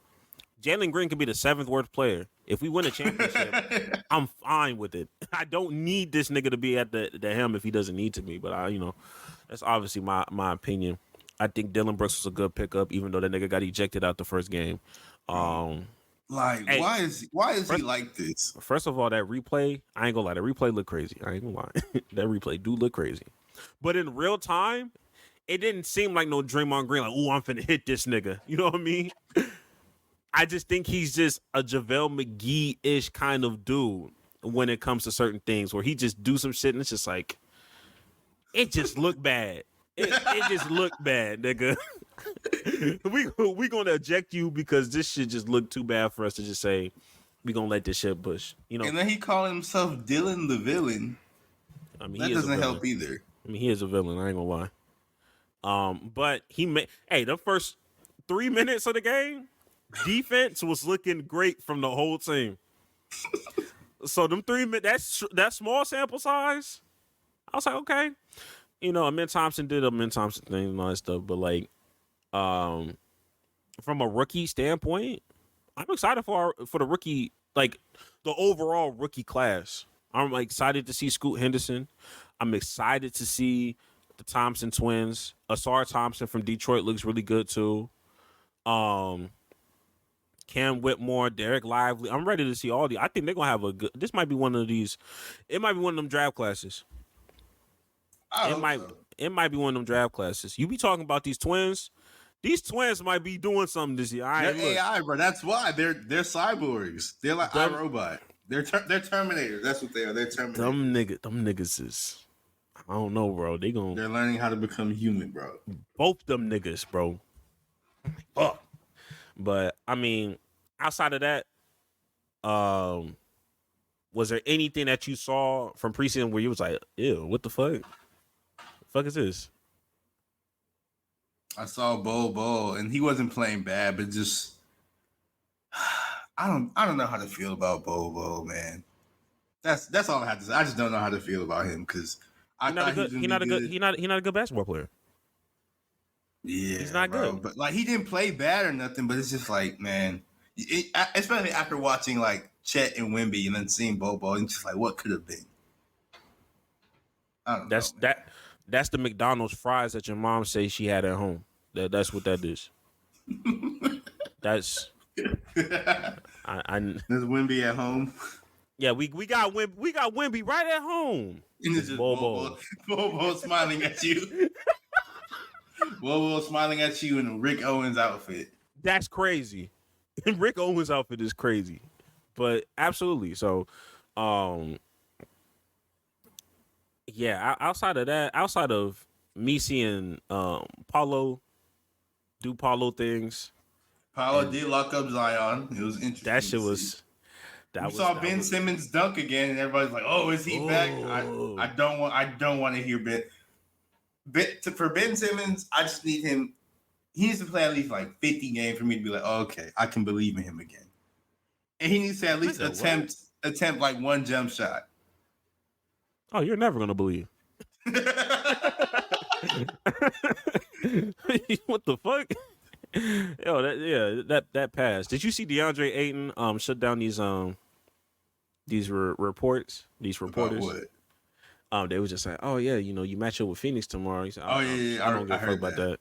Jalen Green can be the 7th worst player. If we win a championship, I'm fine with it. I don't need this nigga to be at the helm if he doesn't need to be. But that's obviously my opinion. I think Dylan Brooks was a good pickup, even though that nigga got ejected out the first game. Why is he like this? First of all, that replay, I ain't gonna lie, the replay look crazy. I ain't gonna lie. That replay do look crazy. But in real time, it didn't seem like no Draymond Green, like, oh, I'm finna hit this nigga. You know what I mean? I just think he's just a JaVale McGee-ish kind of dude when it comes to certain things where he just do some shit and it's just like, it just look bad. It just looked bad, nigga. we gonna eject you because this shit just looked too bad for us to just say we gonna let this shit push. And then he called himself Dylan the villain. I mean, that doesn't help either. I mean, he is a villain. I ain't gonna lie. But the first 3 minutes of the game, defense was looking great from the whole team. So them 3 minutes, that small sample size, I was like, okay. Amin Thompson did Amin Thompson thing and all that stuff, but like, from a rookie standpoint, I'm excited for the rookie, like the overall rookie class. I'm excited to see Scoot Henderson. I'm excited to see the Thompson twins. Asar Thompson from Detroit looks really good too. Cam Whitmore, Derek Lively. I'm ready to see all I think they're gonna have this might be one of these. It might be one of them draft classes. It might be one of them draft classes. You be talking about these twins. These twins might be doing something this year. They're AI, bro. That's why they're cyborgs. They're like iRobot. They're Terminators. That's what they are. They're Terminators. Them niggas is. I don't know, bro. They're learning how to become human, bro. Both them niggas, bro. Fuck. But I mean, outside of that, Was there anything that you saw from preseason where you was like, ew, what the fuck? The fuck is this? I saw Bo, and he wasn't playing bad, but just I don't know how to feel about Bo, man. That's all I have to say. I just don't know how to feel about him because I thought he was gonna be good. He not a good basketball player. Yeah, he's not bro. good. But like he didn't play bad or nothing. But it's just like, man, especially after watching like Chet and Wemby and then seeing Bobo, and just like what could have been. I don't know. Man. That's the McDonald's fries that your mom says she had at home. That's what that is. That's I There's Wemby at home. Yeah, we got Wemby right at home. And it's just Bobo smiling at you. Bobo smiling at you in a Rick Owens outfit. That's crazy. Rick Owens outfit is crazy. But absolutely. So yeah, outside of me seeing Paulo do Paulo things. Paulo did lock up Zion. It was interesting. That shit was. We saw Ben Simmons dunk again, and everybody's like, "Oh, is he back?" I don't want to hear for Ben Simmons. I just need him. He needs to play at least like 50 games for me to be like, oh, "Okay, I can believe in him again." And he needs to at least attempt like one jump shot. Oh, you're never gonna believe. What the fuck? Yo, that pass. Did you see DeAndre Ayton shut down these reports? These reporters. About what? They was just like, oh yeah, you match up with Phoenix tomorrow. He said, I don't give a fuck about that.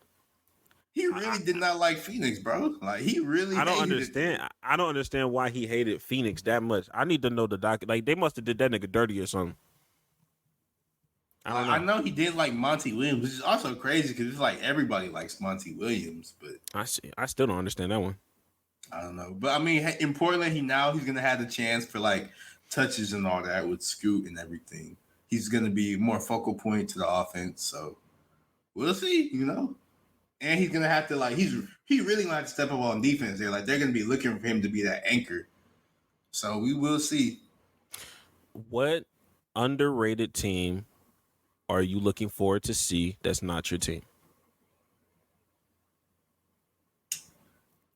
He really did not like Phoenix, bro. Like he really. I don't understand. I don't understand why he hated Phoenix that much. I need to know the doc. Like they must have did that nigga dirty or something. I know he did like Monty Williams, which is also crazy because it's like everybody likes Monty Williams, but I still don't understand that one. I don't know. But I mean, in Portland, he's gonna have the chance for like touches and all that with Scoot and everything. He's gonna be more focal point to the offense, so we'll see. And he's gonna have to like he really gonna have to step up on defense there. Like they're gonna be looking for him to be that anchor. So we will see. What underrated team are you looking forward to see that's not your team?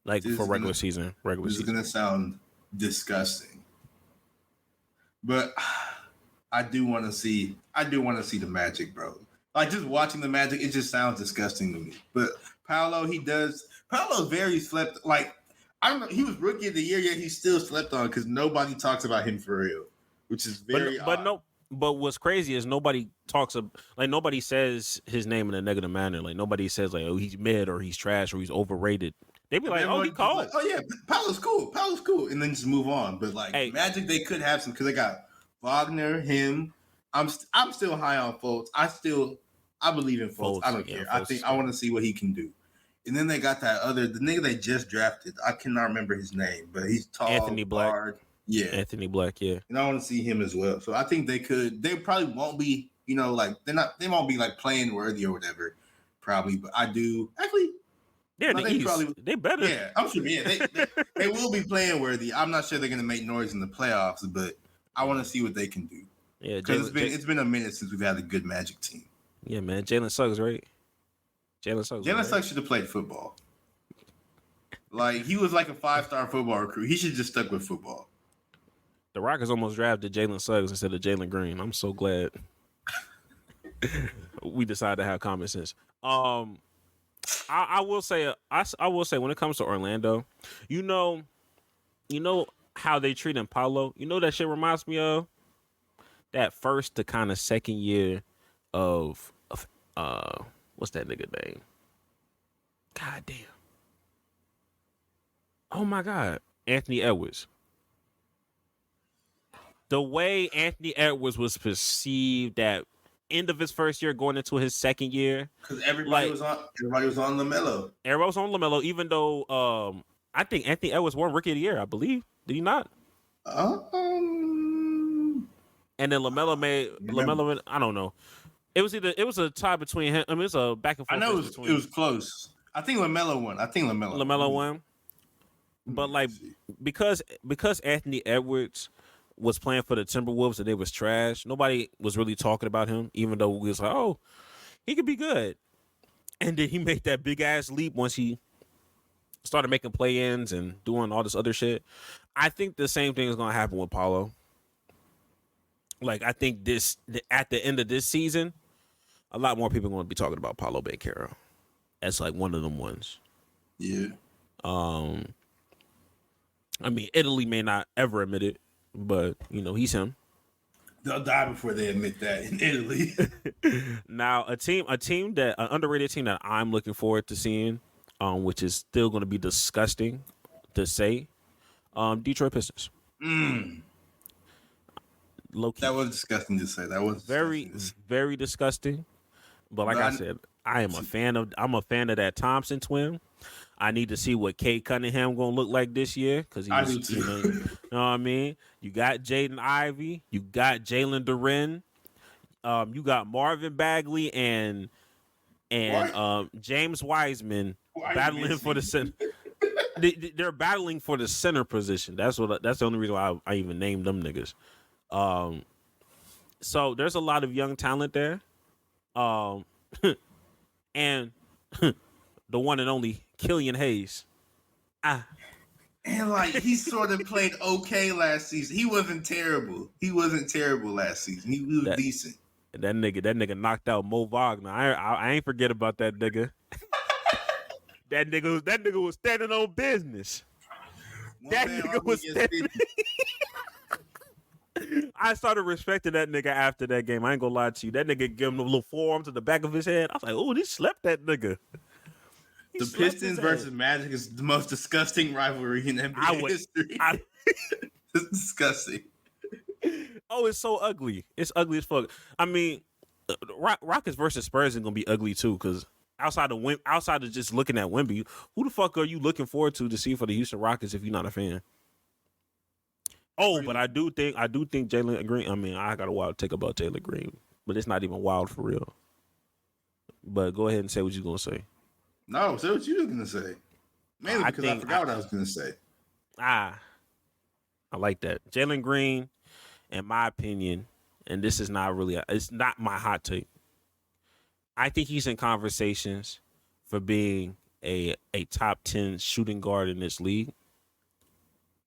Like for regular season. This is gonna sound disgusting, but I do want to see the Magic, bro. Like just watching the Magic, it just sounds disgusting to me. But Paolo's very slept. Like I don't know, he was rookie of the year, yet he's still slept on because nobody talks about him for real, which is very odd. But what's crazy is nobody nobody says his name in a negative manner. Like nobody says like, oh, he's mid or he's trash or he's overrated. They be like, oh, he cold. Like, oh yeah, Paolo's cool, and then just move on. But like Magic, they could have some because they got Wagner, him. I'm still high on Fultz. I believe in Fultz. I don't care. I want to see what he can do. And then they got the nigga they just drafted. I cannot remember his name, but he's tall. Anthony Black. Hard. Yeah. Anthony Black, yeah. And I want to see him as well. So I think they probably won't be, like they won't be like playing worthy or whatever, probably. But I do actually. They're in the East. They better. Yeah, I'm sure. Yeah, they will be playing worthy. I'm not sure they're gonna make noise in the playoffs, but I want to see what they can do. Yeah, because it's been a minute since we've had a good Magic team. Yeah, man. Jalen Suggs, right? Jalen Suggs should have played football. Like he was like a 5-star football recruit. He should just stuck with football. The Rockets almost drafted Jalen Suggs instead of Jalen Green. I'm so glad we decided to have common sense. I will say when it comes to Orlando, you know how they treating Paolo. You know that shit reminds me of that first to kind of second year of what's that nigga name? God damn. Oh my God, Anthony Edwards. The way Anthony Edwards was perceived at end of his first year going into his second year. Because everybody was on LaMelo. Everybody was on LaMelo, even though I think Anthony Edwards won Rookie of the Year, I believe. Did he not? And then LaMelo, I don't know. It was a tie between him. I mean, it was a back and forth. I know it was close. I think LaMelo won. LaMelo won. But like because Anthony Edwards was playing for the Timberwolves and they was trash. Nobody was really talking about him, even though we was like, oh, he could be good. And then he made that big ass leap once he started making play-ins and doing all this other shit. I think the same thing is gonna happen with Paulo. Like, I think at the end of this season, a lot more people are going to be talking about Paulo Banchero as like one of them ones. Yeah. I mean, Italy may not ever admit it, but he's him. They'll die before they admit that in Italy. Now, an underrated team that I'm looking forward to seeing, which is still going to be disgusting to say, Detroit Pistons. Low key. That was disgusting to say. That was very, very disgusting. But like I said, I'm a fan of that Thompson twin. I need to see what Kate Cunningham gonna look like this year because I do too. You know what I mean. You got Jaden Ivey, you got Jalen Duren, you got Marvin Bagley and James Wiseman battling for the center. They're battling for the center position. That's the only reason why I even named them niggas. So there's a lot of young talent there. And the one and only Killian Hayes. And like he sort of played okay last season. He wasn't terrible. Last season. He was decent. That nigga knocked out Mo Wagner. I ain't forget about that nigga. that nigga was standing on business. That nigga was standing. I started respecting that nigga after that game. I ain't gonna lie to you. That nigga gave him a little forearm to the back of his head. I was like, oh, he slept that nigga. The Pistons versus Magic is the most disgusting rivalry in NBA history. It's disgusting. Oh, it's so ugly. It's ugly as fuck. I mean, Rockets versus Spurs is gonna be ugly too, because outside of just looking at Wemby, who the fuck are you looking forward to see for the Houston Rockets if you're not a fan? Oh, but I do think Jalen Green. I mean, I got a wild take about Jalen Green, but it's not even wild for real. But go ahead and say what you're gonna say. No, say what you were gonna say. Mainly because I forgot what I was gonna say. I like that. Jalen Green, in my opinion, and this is not really it's not my hot take. I think he's in conversations for being a top 10 shooting guard in this league.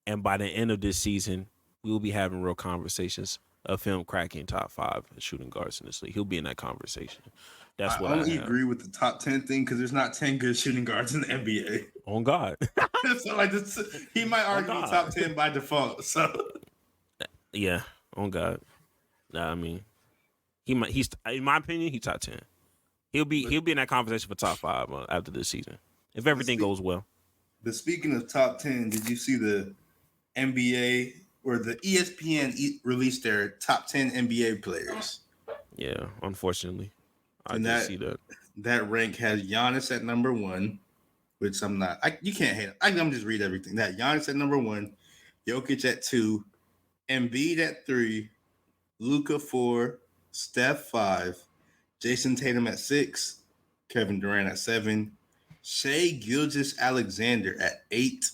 And by the end of this season, we will be having real conversations of him cracking top 5 shooting guards in this league. He'll be in that conversation. That's what I only agree with the top 10 thing because there's not 10 good shooting guards in the NBA. On God. So like he might argue top 10 by default. So yeah, on God. Nah, I mean, he's in my opinion, he's top 10. He'll be in that conversation for top 5 after this season if everything goes well. But speaking of top 10, did you see the NBA or the ESPN released their top 10 NBA players? Yeah, unfortunately. I did see that. That rank has Giannis at number 1, which I'm not. You can't hate it. I'm just read everything. That Giannis at number 1, Jokic at 2, Embiid at 3, Luka 4, Steph 5, Jason Tatum at 6, Kevin Durant at 7, Shai Gilgeous-Alexander at 8,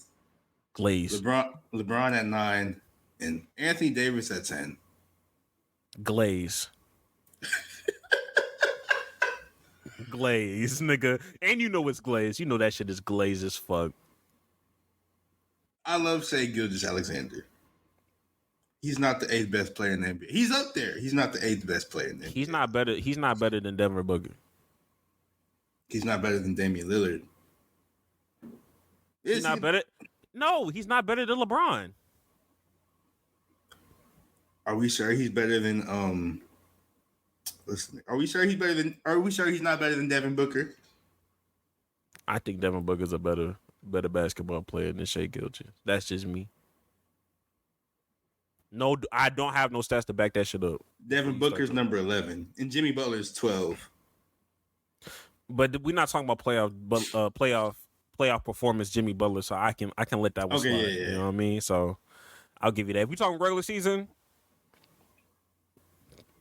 Glaze. LeBron at 9, and Anthony Davis at 10. Glaze. Glaze, nigga. And you know it's Glaze. You know that shit is Glaze as fuck. I love Shai Gilgeous-Alexander. He's not the 8th best player in the NBA. He's up there. He's not the 8th best player in the NBA. He's not better than Denver Booker. He's not better than Damian Lillard. He's not better. No, he's not better than LeBron. Are we sure he's better than listen? Are we sure he's not better than Devin Booker? I think Devin Booker's a better basketball player than Shai Gilgeous. That's just me. No, I don't have no stats to back that shit up. Devin Booker's number 11, and Jimmy Butler's 12. But we're not talking about playoff performance, Jimmy Butler. So I can let that one slide. Yeah. You know what I mean? So I'll give you that. If we talking regular season,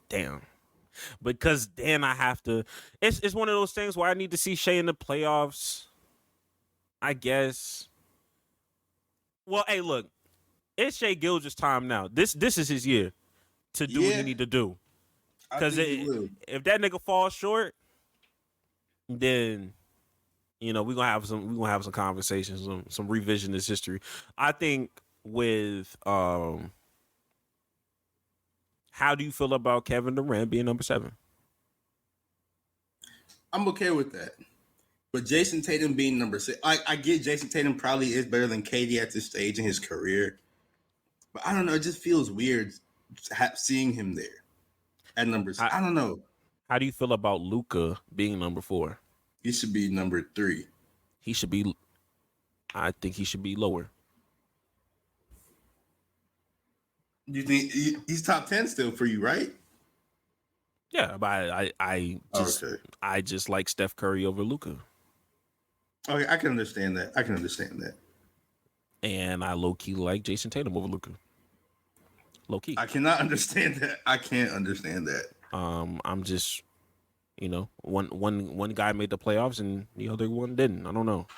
damn. Because then I have to. It's one of those things where I need to see Shai in the playoffs. I guess. Well, hey, look. it's Shea Gilgeous' time now. This is his year to do what Yeah. he need to do. I Because think he will. if that nigga falls short, then we're gonna have some conversations, some revisionist history. I think with how do you feel about Kevin Durant being number 7? I'm okay with that. But Jason Tatum being number 6, I get Jason Tatum probably is better than KD at this stage in his career. But I don't know. It just feels weird seeing him there at number 6. I don't know. How do you feel about Luka being number 4? He should be number 3. I think he should be lower. You think he's top 10 still for you, right? Yeah, but I just like Steph Curry over Luka. Okay, I can understand that. And I low key like Jason Tatum over Luka. Low key. I cannot understand that. I can't understand that. I'm just, one guy made the playoffs and the other one didn't. I don't know.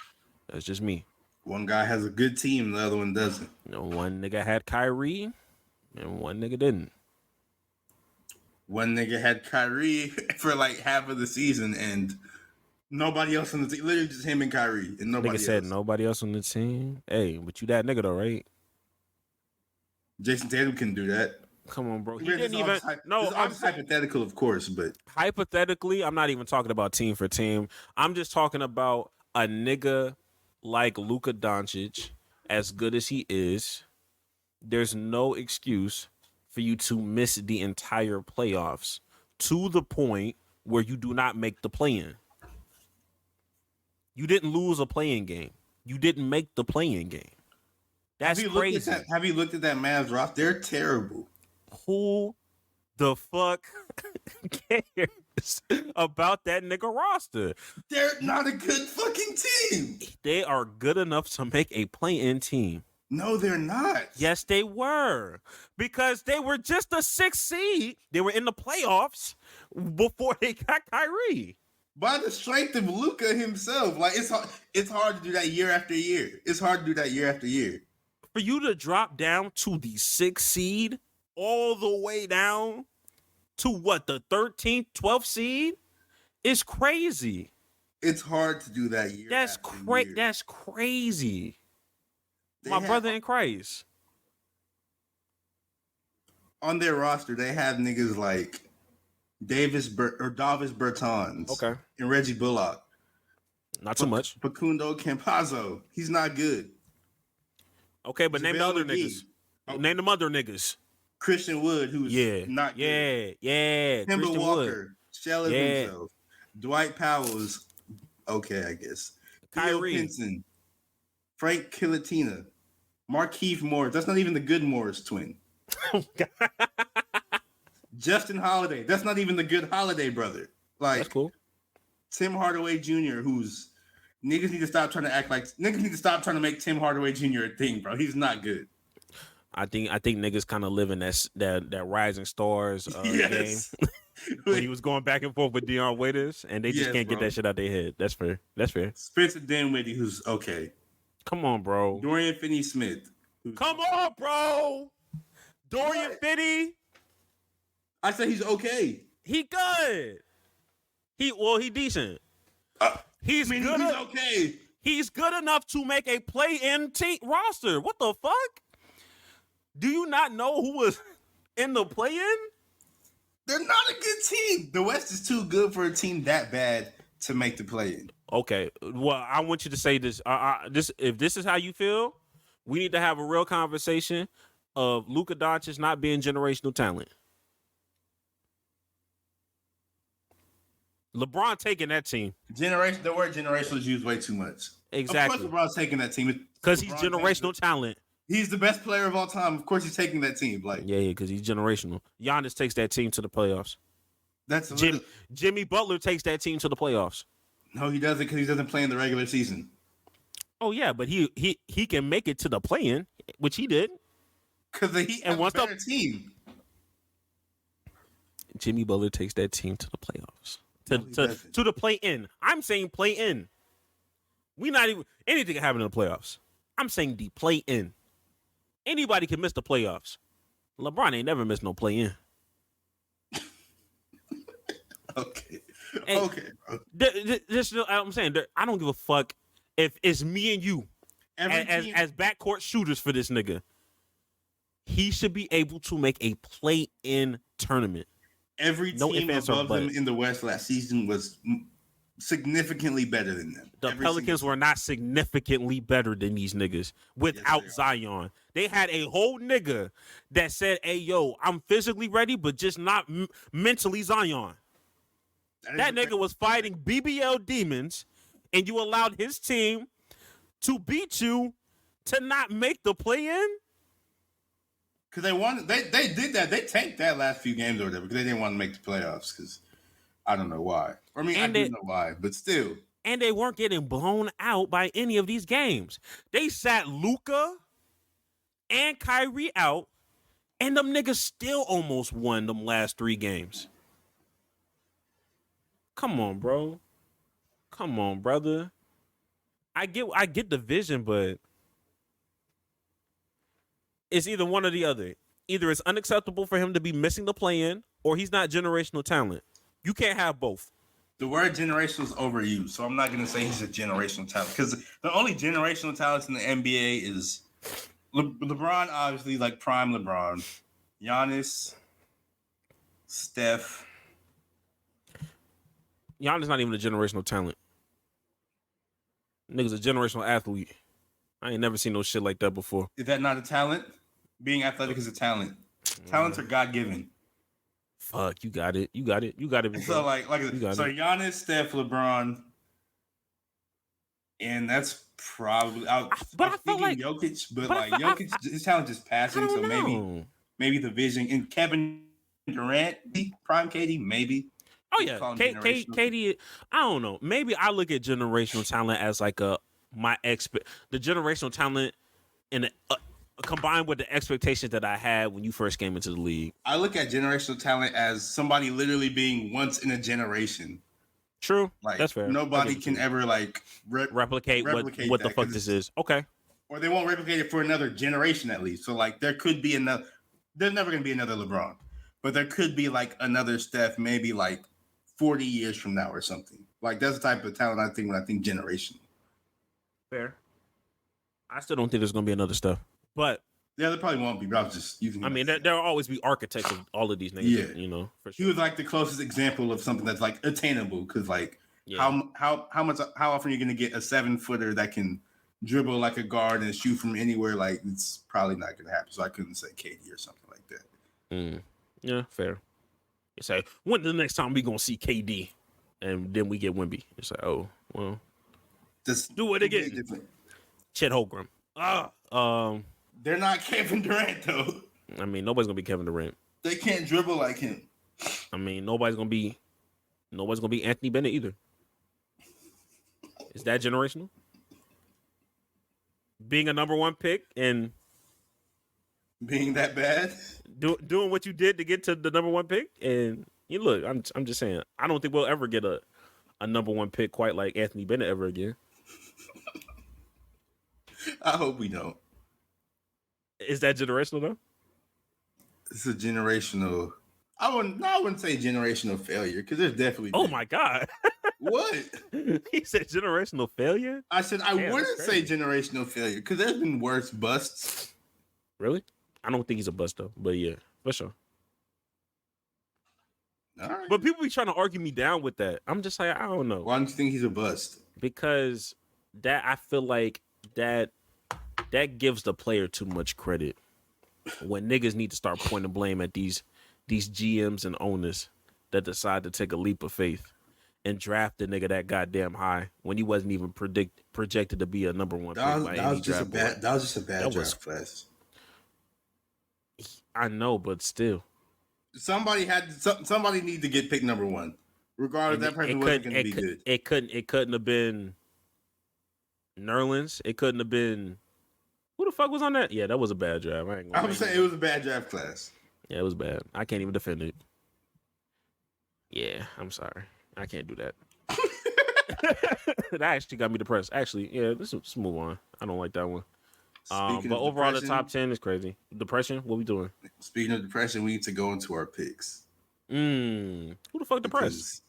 That's just me. One guy has a good team, the other one doesn't. One nigga had Kyrie and one nigga didn't. One nigga had Kyrie for like half of the season and nobody else on the team. Literally just him and Kyrie and nobody else. Said nobody else on the team. Hey, but you that nigga though, right? Jason Tatum can do that. Come on, bro. He This didn't is even. No, I'm hypothetical, of course, but hypothetically, I'm not even talking about team for team. I'm just talking about a nigga like Luka Doncic, as good as he is. There's no excuse for you to miss the entire playoffs to the point where you do not make the play-in. You didn't lose a play-in game. You didn't make the play-in game. That's crazy. Have you looked at that Mavs roster? They're terrible. Who the fuck cares about that nigga roster? They're not a good fucking team. They are good enough to make a play-in team. No, they're not. Yes, they were. Because they were just a 6th seed. They were in the playoffs before they got Kyrie. By the strength of Luka himself. Like, it's hard to do that year after year. It's hard to do that year after year. For you to drop down to the 6th seed, all the way down to what, the 13th, 12th seed, is crazy. It's hard to do that year. That's crazy. That's crazy. My brother in Christ. On their roster, they have niggas like Davis Bertans. Okay. And Reggie Bullock. Not too much. Facundo Campazzo. He's not good. Okay, but name the other McGee. niggas. Name them other niggas. Christian Wood, who's not good. Yeah. Kemba Christian Walker. Wood. Shell of himself. Dwight Powell's okay, I guess. Kyrie. Theo Pinson. Frank Kilatina. Markieff Morris. That's not even the good Morris twin. Justin Holiday. That's not even the good Holiday brother. Like, that's cool. Tim Hardaway Jr., who's niggas need to stop trying to make Tim Hardaway Jr. a thing, bro. He's not good. I think niggas kind of live in that Rising Stars game when he was going back and forth with Deion Waiters, and they just can't get that shit out their head. That's fair. Spencer Dinwiddie, who's okay. Come on, bro. Dorian Finney-Smith. Come on, bro. Dorian Finney. I said he's okay. He good. He decent. He's good. He's okay. He's good enough to make a play-in roster. What the fuck? Do you not know who was in the play-in? They're not a good team. The West is too good for a team that bad to make the play-in. Okay. Well, I want you to say this. If this is how you feel, we need to have a real conversation of Luka Doncic not being generational talent. LeBron taking that team. The word generational is used way too much. Exactly. Of course LeBron's taking that team. Because he's generational talent. He's the best player of all time. Of course he's taking that team. Like, yeah, because he's generational. Giannis takes that team to the playoffs. That's Jimmy Butler takes that team to the playoffs. No, he doesn't, because he doesn't play in the regular season. Oh yeah, but he can make it to the play-in, which he did. Because the Heat have a better team. Jimmy Butler takes that team to the playoffs. To the play-in. I'm saying play-in. We not even anything can happen in the playoffs. I'm saying the play-in. Anybody can miss the playoffs. LeBron ain't never missed no play-in. Okay. And Okay. I'm saying, I don't give a fuck if it's me and you as backcourt shooters for this nigga. He should be able to make a play-in tournament. Every No team ifs, ands, or above them buts. in the West last season was significantly better than them. The Pelicans were not significantly better than these niggas without Yes, Zion. They had a whole nigga that said, "Hey, yo, I'm physically ready, but just not mentally Zion." That nigga was fighting BBL demons, and you allowed his team to beat you to not make the play-in? Because they did that. They tanked that last few games or whatever because they didn't want to make the playoffs. Because I don't know why. I mean, I do know why, but still. And they weren't getting blown out by any of these games. They sat Luka and Kyrie out, and them niggas still almost won them last 3 games. Come on, bro. Come on, brother. I get the vision, but it's either one or the other. Either it's unacceptable for him to be missing the play-in, or he's not generational talent. You can't have both. The word generational is overused, so I'm not going to say he's a generational talent because the only generational talents in the NBA is LeBron, obviously, like prime LeBron, Giannis, Steph. Giannis not even a generational talent. Nigga's a generational athlete. I ain't never seen no shit like that before. Is that not a talent? Being athletic is a talent. Talents are God-given. Fuck, you got it. You got it. You got it. So Giannis, Steph, LeBron, and that's probably I felt like Jokic, but Jokic, his talent just passing. So maybe the vision and Kevin Durant, prime KD, maybe. Oh yeah, KD. I don't know. Maybe I look at generational talent as like the generational talent in combined with the expectations that I had when you first came into the league. I look at generational talent as somebody literally being once in a generation. True, that's fair. Nobody can ever replicate what the fuck this is. Okay, or they won't replicate it for another generation at least. So there could be another. There's never gonna be another LeBron, but there could be another Steph, maybe 40 years from now or something. That's the type of talent I think when I think generational. Fair. I still don't think there's gonna be another Steph. But yeah, there probably won't be. But I was just using. I mean, there'll always be architects of all of these niggas. Yeah, for sure. He was the closest example of something that's attainable. Because how often are you gonna get a 7-footer that can dribble like a guard and shoot from anywhere? It's probably not gonna happen. So I couldn't say KD or something like that. Yeah, fair. You say when the next time we gonna see KD, and then we get Wemby. It's oh well, just do it again. Chet Holmgren. They're not Kevin Durant, though. I mean, nobody's gonna be Kevin Durant. They can't dribble like him. I mean, nobody's gonna be Anthony Bennett either. Is that generational? Being a number 1 pick and being that bad, doing what you did to get to the number 1 pick, and look, I'm just saying, I don't think we'll ever get a number 1 pick quite like Anthony Bennett ever again. I hope we don't. Is that generational though? It's a generational. I wouldn't say generational failure because there's definitely. Oh my God! What? He said generational failure. I said I wouldn't say generational failure because there's been worse busts. Really? I don't think he's a bust though, but yeah, for sure. All right. But people be trying to argue me down with that. I'm just like, I don't know. Why don't you think he's a bust? Because I feel like that gives the player too much credit when niggas need to start pointing blame at these GMs and owners that decide to take a leap of faith and draft a nigga that goddamn high when he wasn't even projected to be a number 1 pick by any draft board. That was just a bad draft class. I know, but still. Somebody need to get picked number 1. Regardless, that person wasn't going to be good. It couldn't have been Nerlens. It couldn't have been. Who the fuck was on that? Yeah, that was a bad draft. I'm saying it was a bad draft class. Yeah, it was bad. I can't even defend it. Yeah, I'm sorry. I can't do that. That actually got me depressed. Actually, yeah, let's move on. I don't like that one. Speaking But of overall, the depression, top 10 is crazy. Depression? What we doing? speaking of depression, we need to go into our picks Who the fuck depressed? because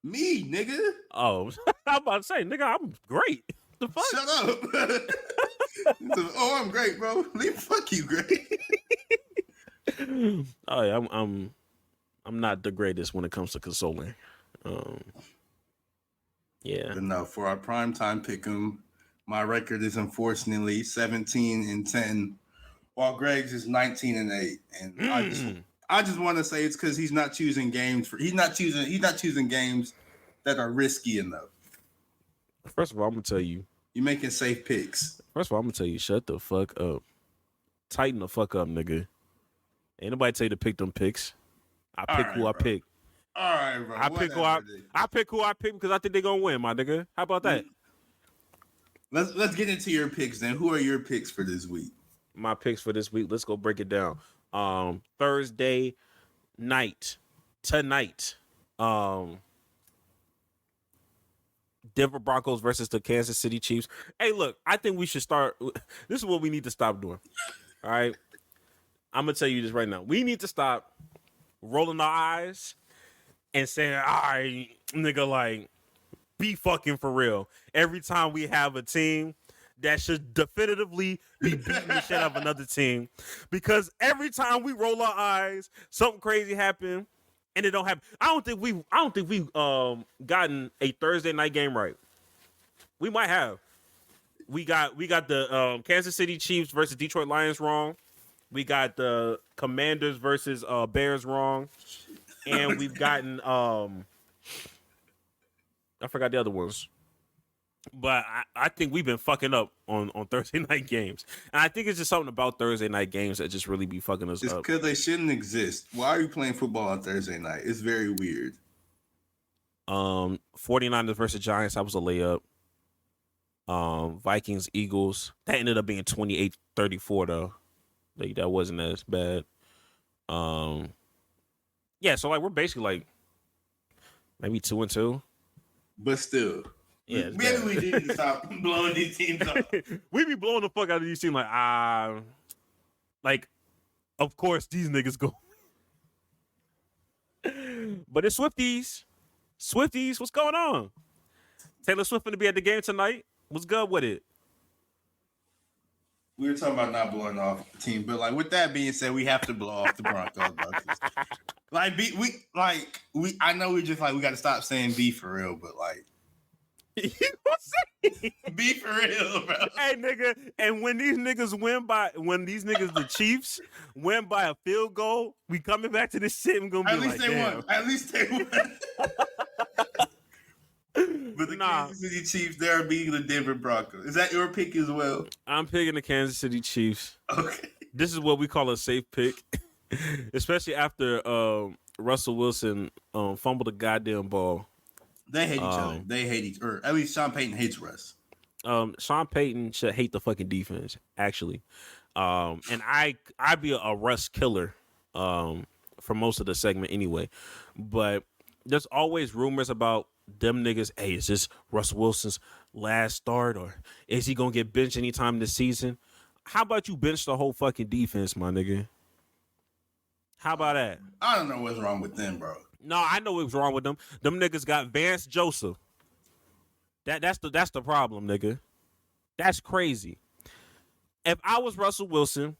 me, nigga, Oh, I'm about to say, nigga, I'm great. The fuck? shut up. Oh, I'm great, bro. Fuck you, great. Oh yeah, I'm not the greatest when it comes to consoling. Yeah. But no, for our primetime pick'em, my record is unfortunately 17-10, while Greg's is 19-8. And I just want to say it's because he's not choosing games he's not choosing games that are risky enough. First of all, I'm gonna tell you. You're making safe picks. First of all, I'm gonna tell you, shut the fuck up. Tighten the fuck up, nigga. Ain't nobody tell you to pick them picks. I pick who I pick. All right, bro. I pick who I pick because I think they're gonna win, my nigga. How about that? Let's get into your picks then. Who are your picks for this week? My picks for this week. Let's go break it down. Thursday night tonight. Denver Broncos versus the Kansas City Chiefs. Hey, look, I think we should start. This is what we need to stop doing. All right. I'm gonna tell you this right now. We need to stop rolling our eyes and saying, all right, nigga, like, be fucking for real. Every time we have a team that should definitively be beating the shit out of another team. Because every time we roll our eyes, something crazy happen and it don't happen. I don't think we've gotten a Thursday night game right. We might have. We got the Kansas City Chiefs versus Detroit Lions wrong. We got the Commanders versus Bears wrong. And we've gotten I forgot the other ones. But I think we've been fucking up on Thursday night games. And I think it's just something about Thursday night games that just really be fucking us It's up. because they shouldn't exist. Why are you playing football on Thursday night? It's very weird. 49ers versus Giants, that was a layup. Vikings, Eagles, that ended up being 28-34 though. Like, that wasn't as bad. Yeah, so like we're basically like maybe 2-2. But still. Yeah, maybe we need to stop blowing these teams up. We be blowing the fuck out of these teams like of course these niggas go. But it's Swifties. Swifties, what's going on? Taylor Swift gonna be at the game tonight. What's good with it? We were talking about not blowing off the team, but like with that being said, we have to blow off the Broncos. I know we just like we got to stop saying "be for real," but like, be for real, bro. Hey, nigga, and when these niggas the Chiefs win by a field goal, we coming back to this shit and gonna be like, damn. At least they won. But the Kansas City Chiefs, they're beating the Denver Broncos. Is that your pick as well? I'm picking the Kansas City Chiefs. Okay. This is what we call a safe pick, especially after Russell Wilson fumbled a goddamn ball. They hate each other. They hate each other. At least Sean Payton hates Russ. Sean Payton should hate the fucking defense, actually. And I'd be a Russ killer for most of the segment anyway. But there's always rumors about them niggas. Hey, is this Russell Wilson's last start, or is he gonna get benched anytime this season? How about you bench the whole fucking defense, my nigga? How about that? I don't know what's wrong with them, bro. No, I know what's wrong with them. Them niggas got Vance Joseph. That's the problem, nigga. That's crazy. If I was Russell Wilson,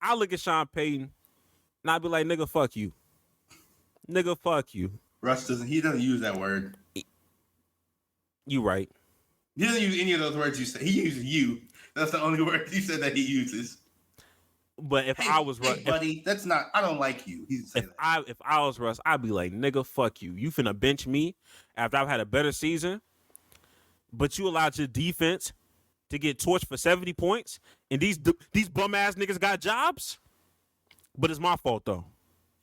I look at Sean Payton and I'd be like, nigga, fuck you. Nigga, fuck you. Russ doesn't use that word. You right. He doesn't use any of those words you say. He uses you. That's the only word you said that he uses. But if I was Russ, buddy, that's not. I don't like you. If I was Russ, I'd be like, nigga, fuck you. You finna bench me after I've had a better season, but you allowed your defense to get torched for 70 points, and these bum ass niggas got jobs. But it's my fault though.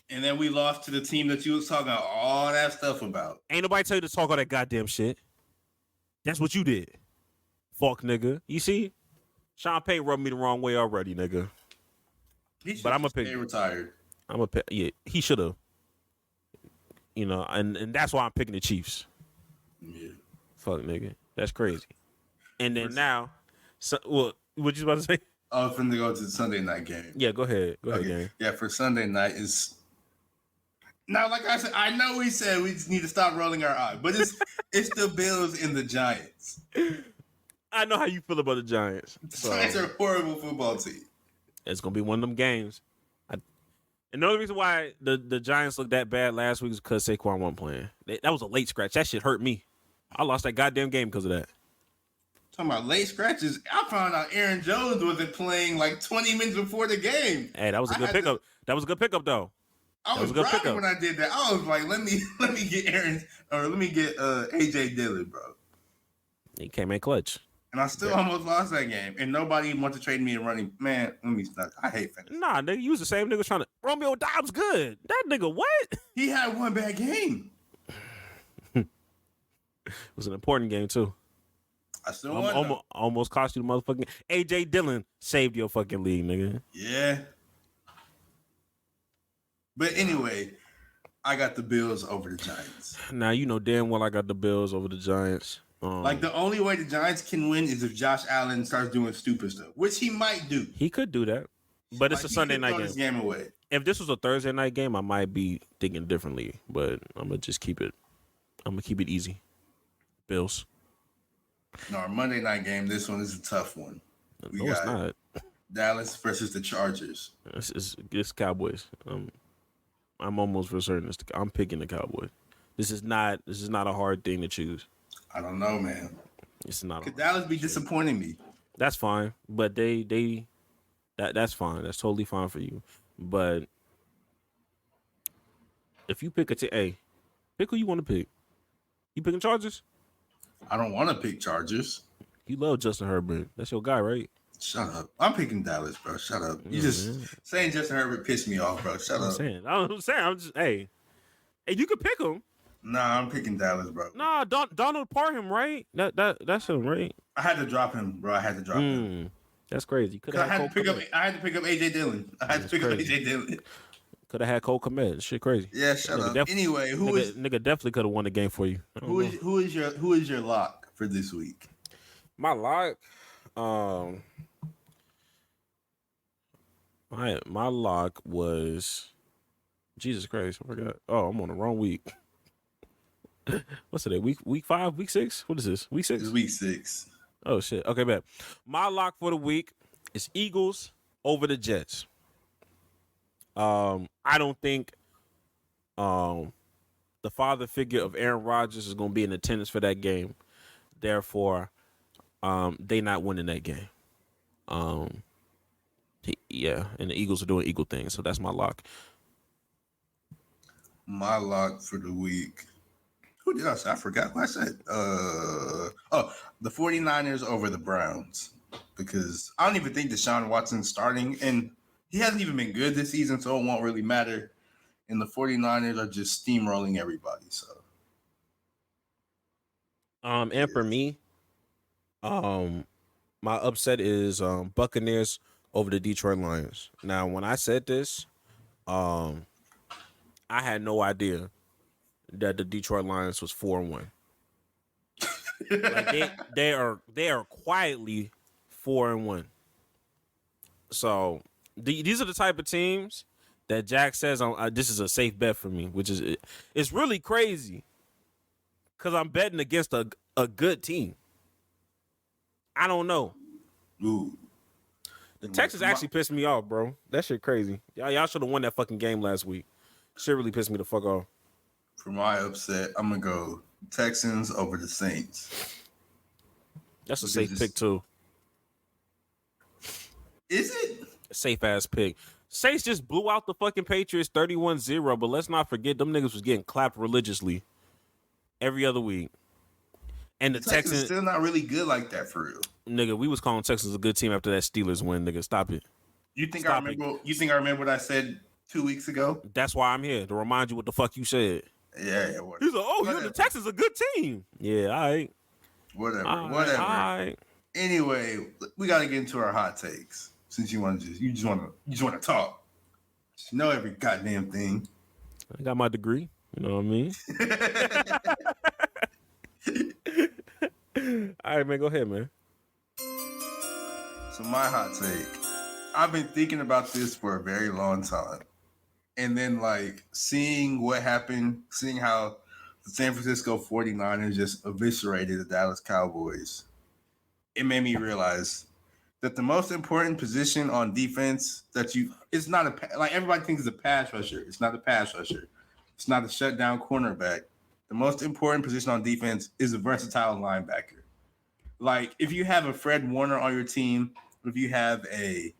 And then we lost to the team that you was talking all that stuff about. Ain't nobody tell you to talk all that goddamn shit. That's what you did. Fuck, nigga. You see? Sean Payton rubbed me the wrong way already, nigga. But I'm gonna pick. Retired. Yeah, he should have. You know, and that's why I'm picking the Chiefs. Yeah. Fuck, nigga. That's crazy. And then now, What you about to say? I was finna go to the Sunday night game. Yeah, go ahead. Go ahead, gang. Yeah, for Sunday night is now. Like I said, I know we said we just need to stop rolling our eyes, but it's the Bills and the Giants. I know how you feel about the Giants. The So Giants are a horrible football team. it's gonna be one of them games. And the only reason why the Giants looked that bad last week is because Saquon wasn't playing. That was a late scratch. That shit hurt me. I lost that goddamn game because of that. Talking about late scratches, I found out Aaron Jones wasn't playing like 20 minutes before the game. Hey, that was a good pickup. That was a good pickup, though. I was driving when I did that. I was like, let me get AJ Dillon, bro. He came in clutch. And I still almost lost that game. And nobody wanted to trade me and running. Man, let me stop. I hate fantasy. Nah, nigga, you was the same nigga trying to. Romeo Dobbs good. That nigga, what? He had one bad game. It was an important game, too. I still won. Almost cost you the motherfucking. AJ Dillon saved your fucking league, nigga. Yeah. But anyway, I got the Bills over the Giants. Now, you know damn well I got the Bills over the Giants. Like, the only way the Giants can win is if Josh Allen starts doing stupid stuff, which he might do. He could do that. But it's a Sunday night game. This game away. If this was a Thursday night game, I might be thinking differently. But I'm going to just keep it. I'm going to keep it easy. Bills. No, our Monday night game, this one is a tough one. No, it's not. Dallas versus the Chargers. It's Cowboys. I'm almost for certain. I'm picking the Cowboys. This is not a hard thing to choose. I don't know, man. It's not. Could Dallas be disappointing me? That's fine, but that's fine. That's totally fine for you. But if you pick pick who you want to pick. You picking Chargers? I don't want to pick Chargers. You love Justin Herbert. That's your guy, right? Shut up. I'm picking Dallas, bro. Shut up. You just saying Justin Herbert pissed me off, bro. Shut up. I'm saying. I'm just hey, you could pick him. Nah, I'm picking Dallas, bro. Nah, Donald Parham, right? That's him, right? I had to drop him, bro. I had to drop him. That's crazy. I had to pick up AJ Dillon. Up AJ Dillon. Could have had Cole Kmet. Shit, crazy. Yeah, shut up. Anyway, nigga definitely could have won the game for you. Who is your lock for this week? My lock, my lock was Jesus Christ. I forgot. Oh, I'm on the wrong week. What's today? Week 5? Week 6? What is this? Week 6? It's week 6. Oh shit. Okay, bet. My lock for the week is Eagles over the Jets. I don't think the father figure of Aaron Rodgers is going to be in attendance for that game. Therefore, they not winning that game. And the Eagles are doing Eagle things, so that's my lock. My lock for the week. Who did I say? I forgot what I said. The 49ers over the Browns. Because I don't even think Deshaun Watson's starting, and he hasn't even been good this season, so it won't really matter. And the 49ers are just steamrolling everybody. So, and for me, my upset is Buccaneers over the Detroit Lions. Now, when I said this, I had no idea that the Detroit Lions was 4-1. Like they are quietly 4-1. So these are the type of teams that Jack says this is a safe bet for me, which is it's really crazy because I'm betting against a good team. I don't know. ooh. The Texans actually pissed me off, bro. That shit crazy. Y'all should have won that fucking game last week. Shit really pissed me the fuck off. For my upset, I'm going to go Texans over the Saints. That's a safe pick, too. Is it? Safe ass pick. Saints just blew out the fucking Patriots 31-0, but let's not forget them niggas was getting clapped religiously every other week. And the Texans still not really good like that for real. Nigga, we was calling Texans a good team after that Steelers win, nigga. Stop it. You think I remember what I said 2 weeks ago? That's why I'm here, to remind you what the fuck you said. Yeah. He's like, the Texans a good team. Yeah, all right. Whatever. All right. Anyway, we got to get into our hot takes. Since you just want to talk. You know every goddamn thing. I got my degree. You know what I mean? All right, man. Go ahead, man. So my hot take. I've been thinking about this for a very long time. And then like seeing what happened, seeing how the San Francisco 49ers just eviscerated the Dallas Cowboys, it made me realize that the most important position on defense it's not like everybody thinks it's a pass rusher. It's not a pass rusher. It's not a shutdown cornerback. The most important position on defense is a versatile linebacker. Like if you have a Fred Warner on your team, if you have a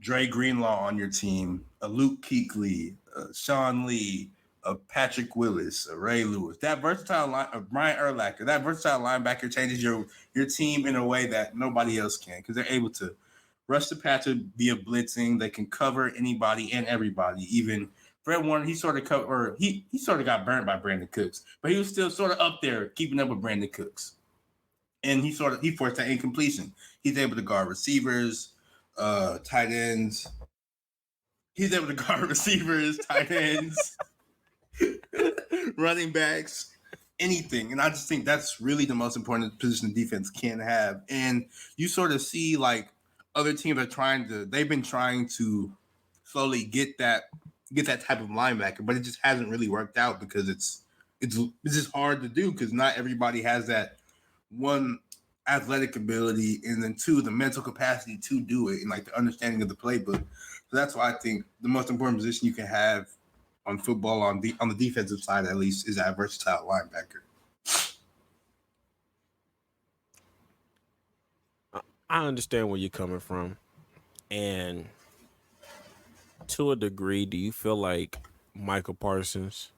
Dre Greenlaw on your team, a Luke Kuechly, Sean Lee, a Patrick Willis, a Ray Lewis. That versatile Brian Urlacher, that versatile linebacker changes your team in a way that nobody else can because they're able to rush the passer via blitzing. They can cover anybody and everybody. Even Fred Warner, he sort of got burnt by Brandon Cooks, but he was still sort of up there keeping up with Brandon Cooks. And he forced that incompletion. He's able to guard receivers, tight ends. He's able to guard receivers, tight ends, running backs, anything. And I just think that's really the most important position defense can have. And you sort of see like other teams they've been trying to slowly get that type of linebacker, but it just hasn't really worked out because it's just hard to do because not everybody has that one athletic ability and then two the mental capacity to do it and like the understanding of the playbook. So that's why I think the most important position you can have on football on the defensive side at least is that versatile linebacker. I understand where you're coming from, and to a degree, do you feel like Michael Parsons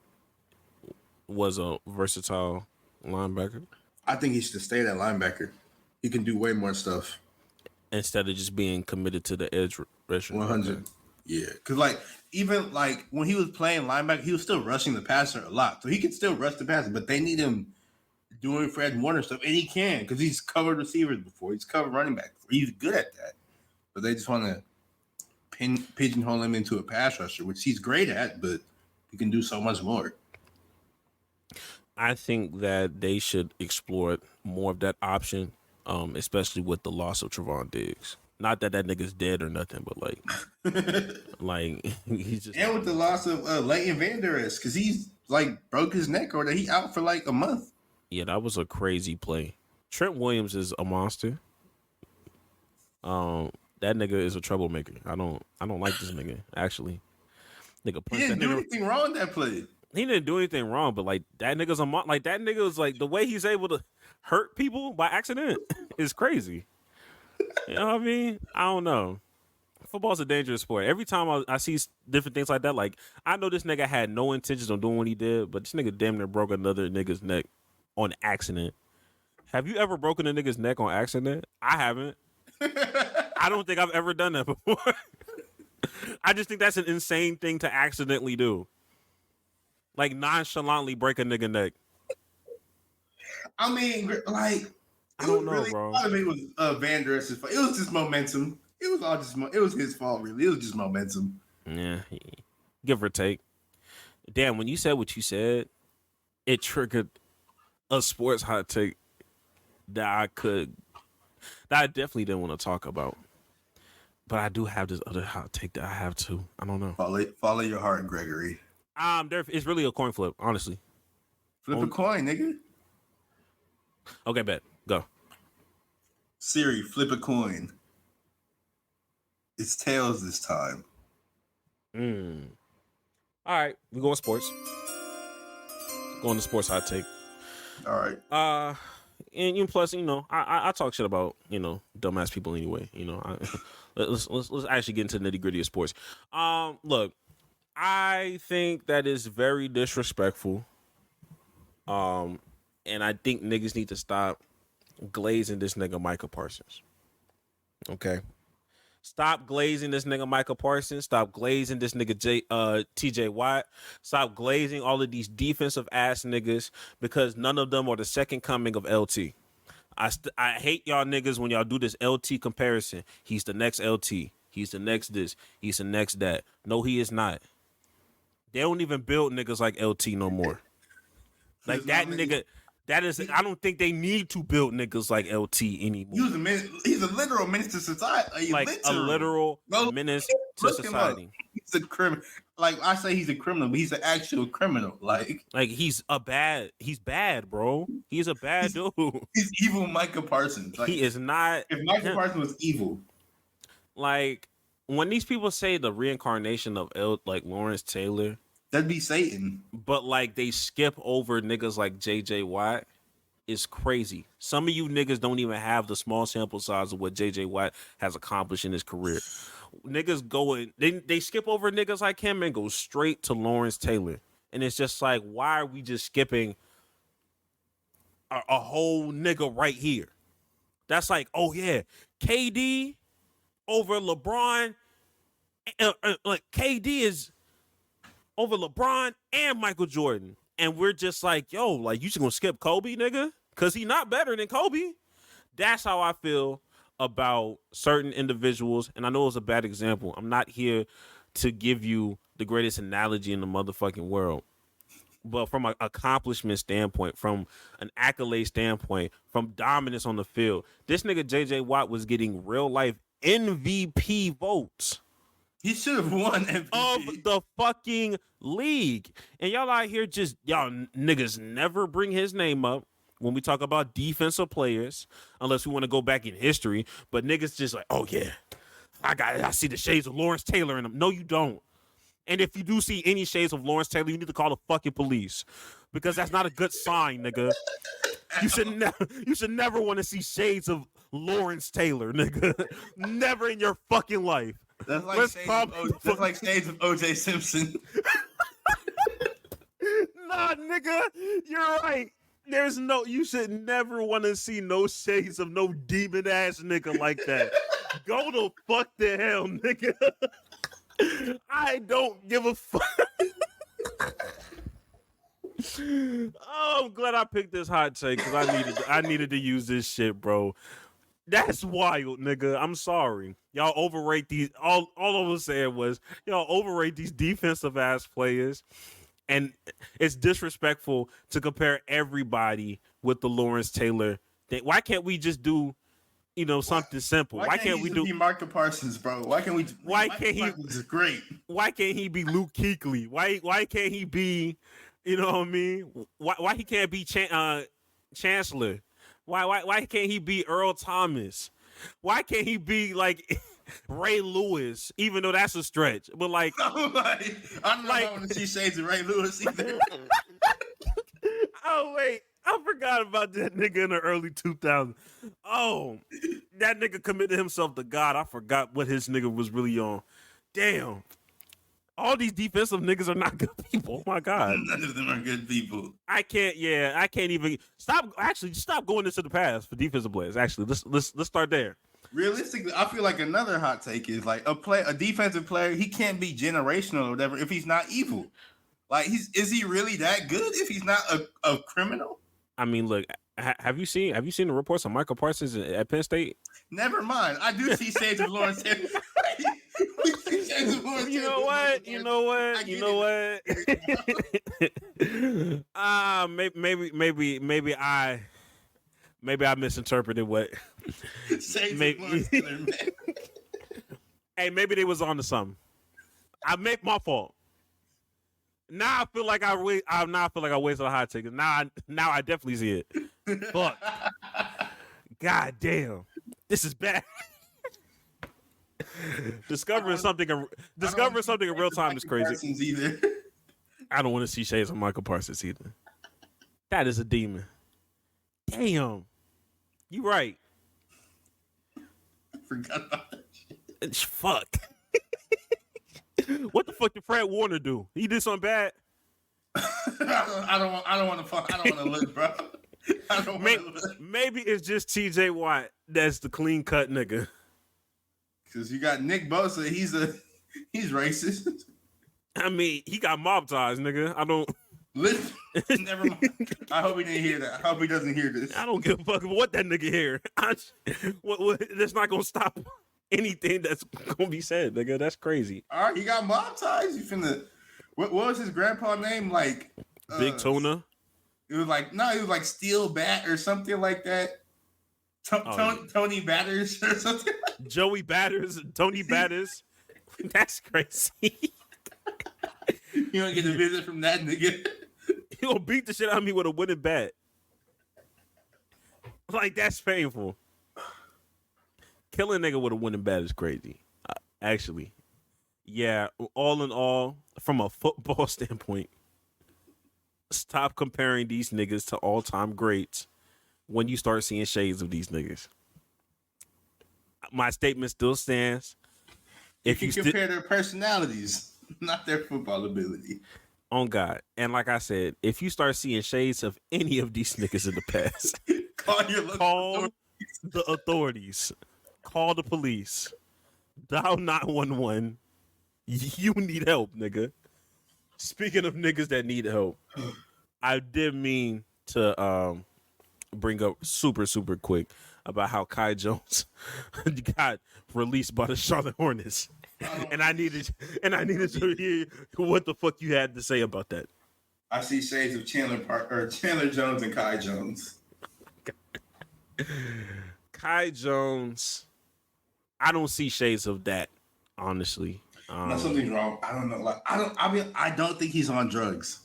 was a versatile linebacker? I think he should stay that linebacker. He can do way more stuff instead of just being committed to the edge rusher. 100. Yeah, because like even like when he was playing linebacker, he was still rushing the passer a lot, so he could still rush the passer. But they need him doing Fred Warner stuff, and he can because he's covered receivers before, he's covered running backs. He's good at that, but they just want to pigeonhole him into a pass rusher, which he's great at, but he can do so much more. I think that they should explore more of that option, especially with the loss of Trevon Diggs. Not that nigga's dead or nothing, but like he's just. And with the loss of Leighton Vander Esch, because he's like broke his neck or that he out for like a month. Yeah, that was a crazy play. Trent Williams is a monster. That nigga is a troublemaker. I don't like this nigga actually. Nigga He didn't do anything wrong that play. He didn't do anything wrong, but like that nigga's like that nigga was like the way he's able to hurt people by accident is crazy. You know what I mean? I don't know. Football's a dangerous sport. Every time I see different things like that, like I know this nigga had no intentions on doing what he did, but this nigga damn near broke another nigga's neck on accident. Have you ever broken a nigga's neck on accident? I haven't. I don't think I've ever done that before. I just think that's an insane thing to accidentally do. Like nonchalantly break a nigga neck. I mean, like I don't know, bro. A lot of it was Van Der Esch's fault. It was just momentum. It was all just it was his fault, really. It was just momentum. Yeah, give or take. Damn, when you said what you said, it triggered a sports hot take that I definitely didn't want to talk about. But I do have this other hot take that I have too. I don't know. Follow your heart, Gregory. It's really a coin flip, honestly. Flip a coin, nigga. Okay, bet. Go. Siri, flip a coin. It's tails this time. All right, we going sports. Going to sports hot take. All right. And plus, I talk shit about dumbass people anyway. Let's actually get into the nitty gritty of sports. Look, I think that is very disrespectful. And I think niggas need to stop glazing this nigga Michael Parsons. Okay. Stop glazing this nigga Michael Parsons. Stop glazing this nigga TJ Watt. Stop glazing all of these defensive ass niggas because none of them are the second coming of LT. I hate y'all niggas when y'all do this LT comparison. He's the next LT. He's the next this. He's the next that. No, he is not. They don't even build niggas like LT no more. Like that nigga That is, I don't think they need to build niggas like LT anymore. He's a literal menace to society. Like a literal menace to Look him up. society. He's a criminal. Like I say, he's a criminal, but he's an actual criminal. Like he's bad, bro. He's a bad dude. He's evil, Micah Parsons. Like, he is not. If Micah Parsons was evil, like when these people say the reincarnation of like Lawrence Taylor, that'd be Satan. but like they skip over niggas like JJ Watt. Is crazy. Some of you niggas don't even have the small sample size of what JJ Watt has accomplished in his career. Niggas go in, they skip over niggas like him and go straight to Lawrence Taylor. And it's just like, why are we just skipping a whole nigga right here? That's like, oh yeah, KD over LeBron. Like KD is over LeBron and Michael Jordan. And we're just like, yo, like you just gonna skip Kobe, nigga? Cause he not better than Kobe. That's how I feel about certain individuals. And I know it's a bad example. I'm not here to give you the greatest analogy in the motherfucking world. But from an accomplishment standpoint, from an accolade standpoint, from dominance on the field, this nigga JJ Watt was getting real life MVP votes. He should have won MVP of the fucking league. And y'all out here just, y'all niggas never bring his name up when we talk about defensive players, unless we want to go back in history. But niggas just like, oh yeah, I see the shades of Lawrence Taylor in him. No, you don't. And if you do see any shades of Lawrence Taylor, you need to call the fucking police, because that's not a good sign, nigga. You should never want to see shades of Lawrence Taylor, nigga. Never in your fucking life. That's like shades of OJ Simpson. Nah, nigga, you're right. You should never want to see no shades of no demon ass nigga like that. Go the fuck to hell, nigga. I don't give a fuck. Oh, I'm glad I picked this hot take because I needed to use this shit, bro. That's wild, nigga. I'm sorry. Y'all overrate these. All I was saying was y'all overrate these defensive ass players. And it's disrespectful to compare everybody with the Lawrence Taylor thing. Why can't we just do, something simple? Why can't we do Micah Parsons, bro? Why can't we? Why can't he? Parsons is great. Why can't he be Luke Kuechly? Why can't he be? You know what I mean? Why he can't be Chancellor? Why can't he be Earl Thomas? Why can't he be like Ray Lewis? Even though that's a stretch, but like, I don't know if I want to see shades of Ray Lewis either. Oh wait, I forgot about that nigga in the early 2000s. Oh, that nigga committed himself to God. I forgot what his nigga was really on. Damn. All these defensive niggas are not good people. Oh my God. None of them are good people. I can't even stop going into the past for defensive players. Actually, let's start there. Realistically, I feel like another hot take is like a defensive player, he can't be generational or whatever if he's not evil. Like is he really that good if he's not a criminal? I mean, look, have you seen the reports on Michael Parsons at Penn State? Never mind. I do see shades of Lawrence Taylor. You know what? Maybe I misinterpreted what. Hey, maybe they was on to something. I made my fault. Now I feel like I wasted a hot take. Now I definitely see it. Fuck. God damn. This is bad. Discovering something in real time is crazy. I don't want to see shades of Michael Parsons either. That is a demon. Damn. You right. Forgot about that shit. Fuck. What the fuck did Fred Warner do? He did something bad? I don't want to look, bro. Maybe it's just TJ Watt that's the clean cut nigga. Because you got Nick Bosa, he's racist. I mean, he got mob ties, nigga. I don't. Never mind. I hope he didn't hear that. I hope he doesn't hear this. I don't give a fuck what that nigga hear. That's not gonna stop anything that's gonna be said, nigga. That's crazy. All right, he got mob ties. You finna. What was his grandpa name? Like Big Tuna. It was like it was like Steel Bat or something like that. Tony Batters or something. Joey Batters, Tony Batters. That's crazy. You don't get a visit from that nigga. He gonna beat the shit out of me with a wooden bat. Like, that's painful. Killing a nigga with a wooden bat is crazy. Actually. Yeah, all in all, from a football standpoint, stop comparing these niggas to all-time greats when you start seeing shades of these niggas. My statement still stands. If you compare their personalities, not their football ability. On God. And like I said, if you start seeing shades of any of these niggas in the past, call the authorities. Call the police. Dial 911. You need help, nigga. Speaking of niggas that need help, I did mean to bring up super quick about how Kai Jones got released by the Charlotte Hornets. And I needed to hear what the fuck you had to say about that. I see shades of Chandler Jones and Kai Jones. Kai Jones, I don't see shades of that, honestly. Something's wrong. I don't know. Like I don't think he's on drugs.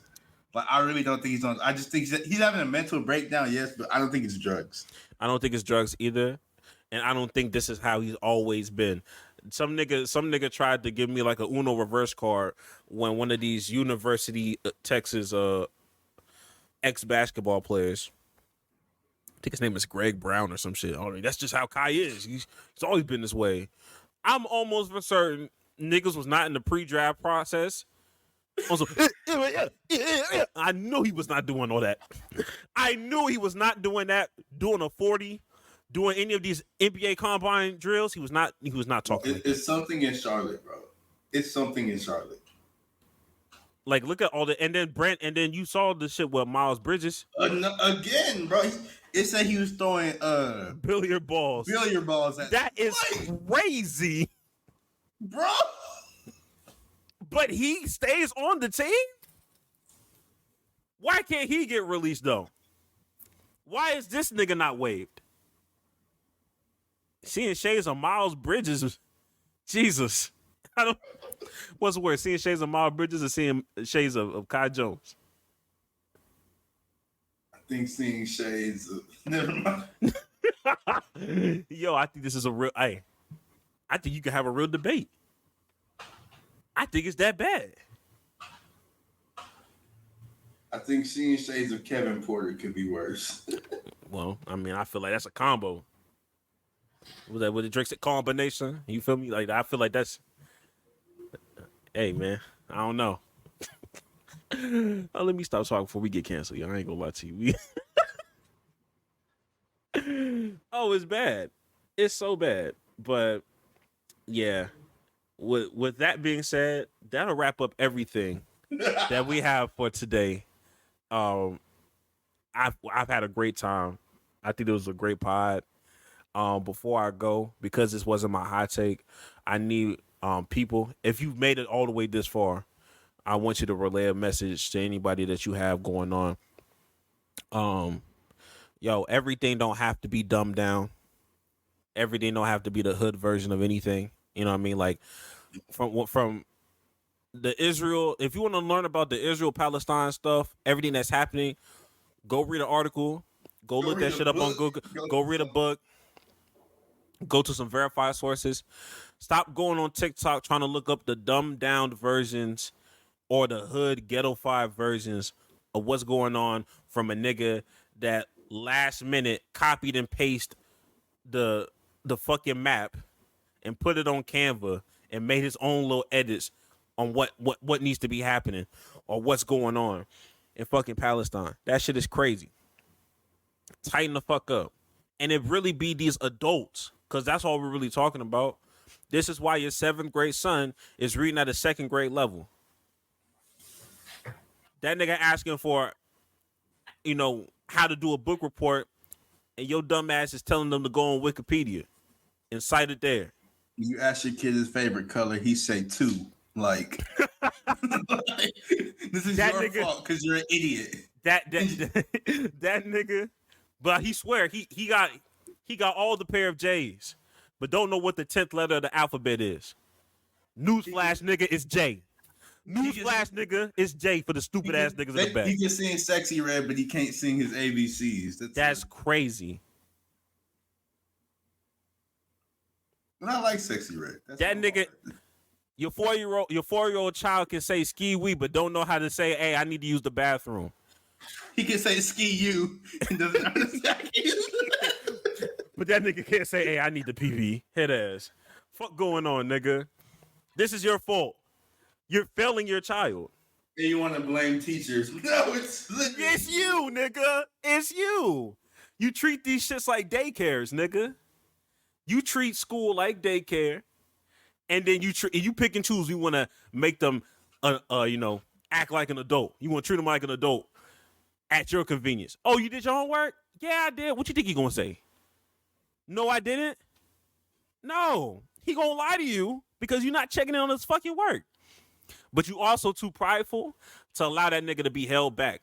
Like I really don't think he's on. I just think he's having a mental breakdown. Yes, but I don't think it's drugs. I don't think it's drugs either, and I don't think this is how he's always been. Some nigga tried to give me like a Uno reverse card when one of these University Texas ex basketball players, I think his name is Greg Brown or some shit. That's just how Kai is. He's always been this way. I'm almost for certain niggas was not in the pre-draft process. Also, I knew he was not doing all that. I knew he was not doing that. Doing a 40. Doing any of these NBA combine drills, he was not talking. It's something in Charlotte, bro. It's something in Charlotte. Like, look at all the and then you saw the shit with Miles Bridges again, bro. It said he was throwing billiard balls. That is crazy, bro. But he stays on the team. Why can't he get released though? Why is this nigga not waived? Seeing shades of Miles Bridges, Jesus. What's the word? Seeing shades of Miles Bridges or seeing shades of Kai Jones? I think seeing shades of... Never mind. Yo, I think this is a real... I think you can have a real debate. I think it's that bad. I think seeing shades of Kevin Porter could be worse. Well, I mean, I feel like that's a combo. Was that with the Drake's combination? You feel me? Like I feel like that's. Hey man, I don't know. Let me stop talking before we get canceled. I ain't gonna lie to you. Oh, it's bad. It's so bad. But yeah, with that being said, that'll wrap up everything that we have for today. I've had a great time. I think it was a great pod. Before I go, because this wasn't my hot take, I need people. If you've made it all the way this far, I want you to relay a message to anybody that you have going on. Everything don't have to be dumbed down. Everything don't have to be the hood version of anything. You know what I mean? Like from the Israel. If you want to learn about the Israel-Palestine stuff, everything that's happening, go read an article. Go look that shit up on Google. Go read a book. Go to some verified sources. Stop going on TikTok trying to look up the dumbed down versions or the hood ghetto-fied versions of what's going on from a nigga that last minute copied and pasted the fucking map and put it on Canva and made his own little edits on what needs to be happening or what's going on in fucking Palestine. That shit is crazy. Tighten the fuck up. And it really be these adults, because that's all we're really talking about. This is why your 7th grade son is reading at a 2nd grade level. That nigga asking for, how to do a book report, and your dumb ass is telling them to go on Wikipedia and cite it there. You ask your kid his favorite color, he say 2. Like, this is that your nigga, fault because you're an idiot. That that nigga, but he swear he got all the pair of J's, but don't know what the 10th letter of the alphabet is. Newsflash, nigga, it's J. Newsflash, nigga, it's J for the stupid ass niggas in the back. He can sing Sexy Red, but he can't sing his ABCs. That's crazy. And I like Sexy Red. That nigga, your 4-year-old child can say ski wee, but don't know how to say, hey, I need to use the bathroom. He can say ski you and doesn't understand. But that nigga can't say, hey, I need the PV. Head ass. Fuck going on, nigga. This is your fault. You're failing your child. And you want to blame teachers. No, it's you, nigga. It's you. You treat these shits like daycares, nigga. You treat school like daycare, and then you pick and choose. You want to make them, act like an adult. You want to treat them like an adult at your convenience. Oh, you did your homework? Yeah, I did. What you think he gonna say? No, I didn't. No, he gonna lie to you because you're not checking in on his fucking work. But you also too prideful to allow that nigga to be held back.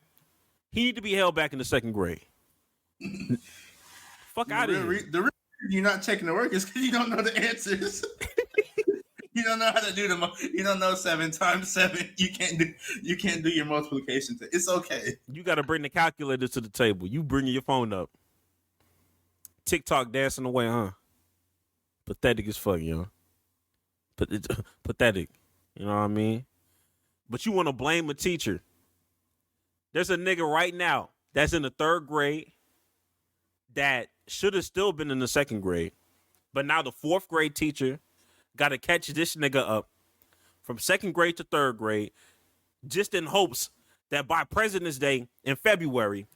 He need to be held back in the 2nd grade. Fuck out of here. The reason you're not checking the work is because you don't know the answers. You don't know how to do them. You don't know 7 times 7. You can't do your multiplication. It's okay. You got to bring the calculator to the table. You bringing your phone up. TikTok dancing away, huh? Pathetic as fuck, yo. Pathetic. You know what I mean? But you want to blame a teacher. There's a nigga right now that's in the 3rd grade that should have still been in the 2nd grade. But now the 4th grade teacher got to catch this nigga up from 2nd grade to 3rd grade just in hopes that by President's Day in February,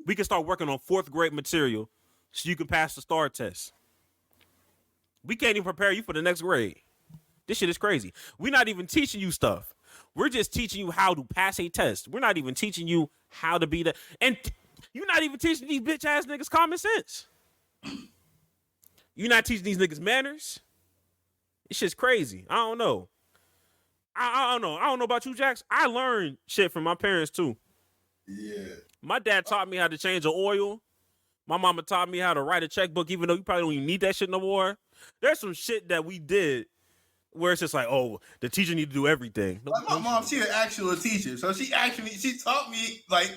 we can start working on 4th grade material so you can pass the STAR test. We can't even prepare you for the next grade. This shit is crazy. We're not even teaching you stuff. We're just teaching you how to pass a test. We're not even teaching you how to be the... And you're not even teaching these bitch-ass niggas common sense. You're not teaching these niggas manners. This shit's crazy. I don't know. I don't know. I don't know about you, Jax. I learned shit from my parents, too. Yeah. My dad taught me how to change an oil. My mama taught me how to write a checkbook, even though you probably don't even need that shit no more. There's some shit that we did where it's just like, oh, the teacher need to do everything. Like my mom, she's an actual teacher, so she taught me like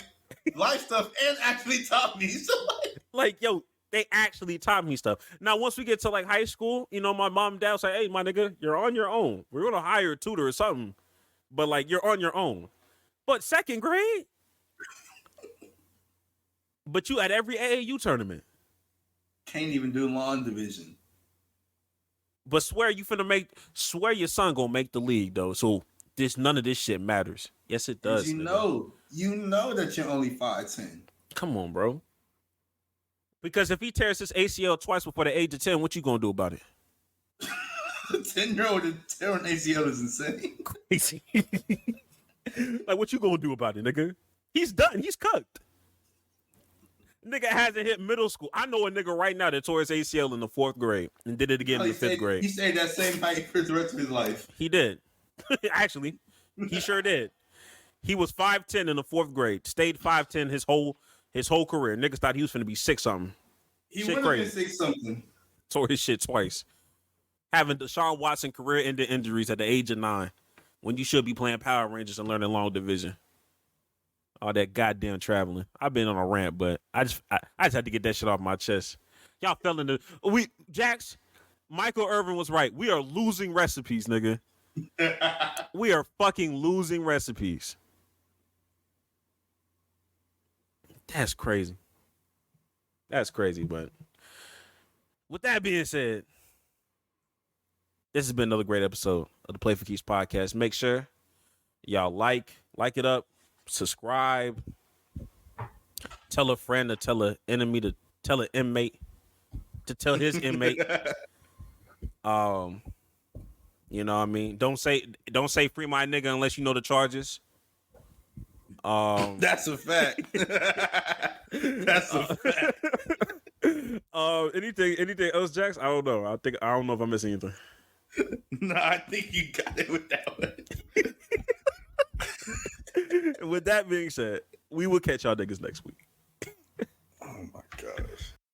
life stuff and actually taught me. So like, yo, they actually taught me stuff. Now, once we get to like high school, my mom and dad was like, hey, my nigga, you're on your own. We're gonna hire a tutor or something, but like you're on your own. But 2nd grade, but you at every AAU tournament. Can't even do lawn division. But swear your son gonna make the league though. So none of this shit matters. Yes, it does. You know that you're only 5'10". Come on, bro. Because if he tears his ACL twice before the age of 10, what you gonna do about it? 10-year-old tearing ACL is insane. Crazy. Like, what you gonna do about it, nigga? He's done. He's cooked. Nigga hasn't hit middle school. I know a nigga right now that tore his ACL in the 4th grade and did it again in the 5th grade. He stayed that same height for the rest of his life. He did. Actually, he sure did. He was 5'10" in the 4th grade. Stayed 5'10" his whole career. Niggas thought he was finna be 6-something. He would have been 6-something. Tore his shit twice. Having Deshaun Watson career-ending injuries at the age of 9 when you should be playing Power Rangers and learning long division. All that goddamn traveling. I've been on a rant, but I just had to get that shit off my chest. Y'all fell into Jax. Michael Irvin was right. We are losing recipes, nigga. We are fucking losing recipes. That's crazy. That's crazy, but with that being said, this has been another great episode of the Play for Keeps podcast. Make sure y'all like it up. Subscribe, tell a friend to tell an enemy to tell an inmate to tell his inmate. You know what I mean? Don't say free my nigga unless you know the charges. That's a fact. That's a fact. Anything else, Jax? I don't know. I don't know if I'm missing anything. No, I think you got it with that one. With that being said, We will catch y'all niggas next week. Oh my gosh.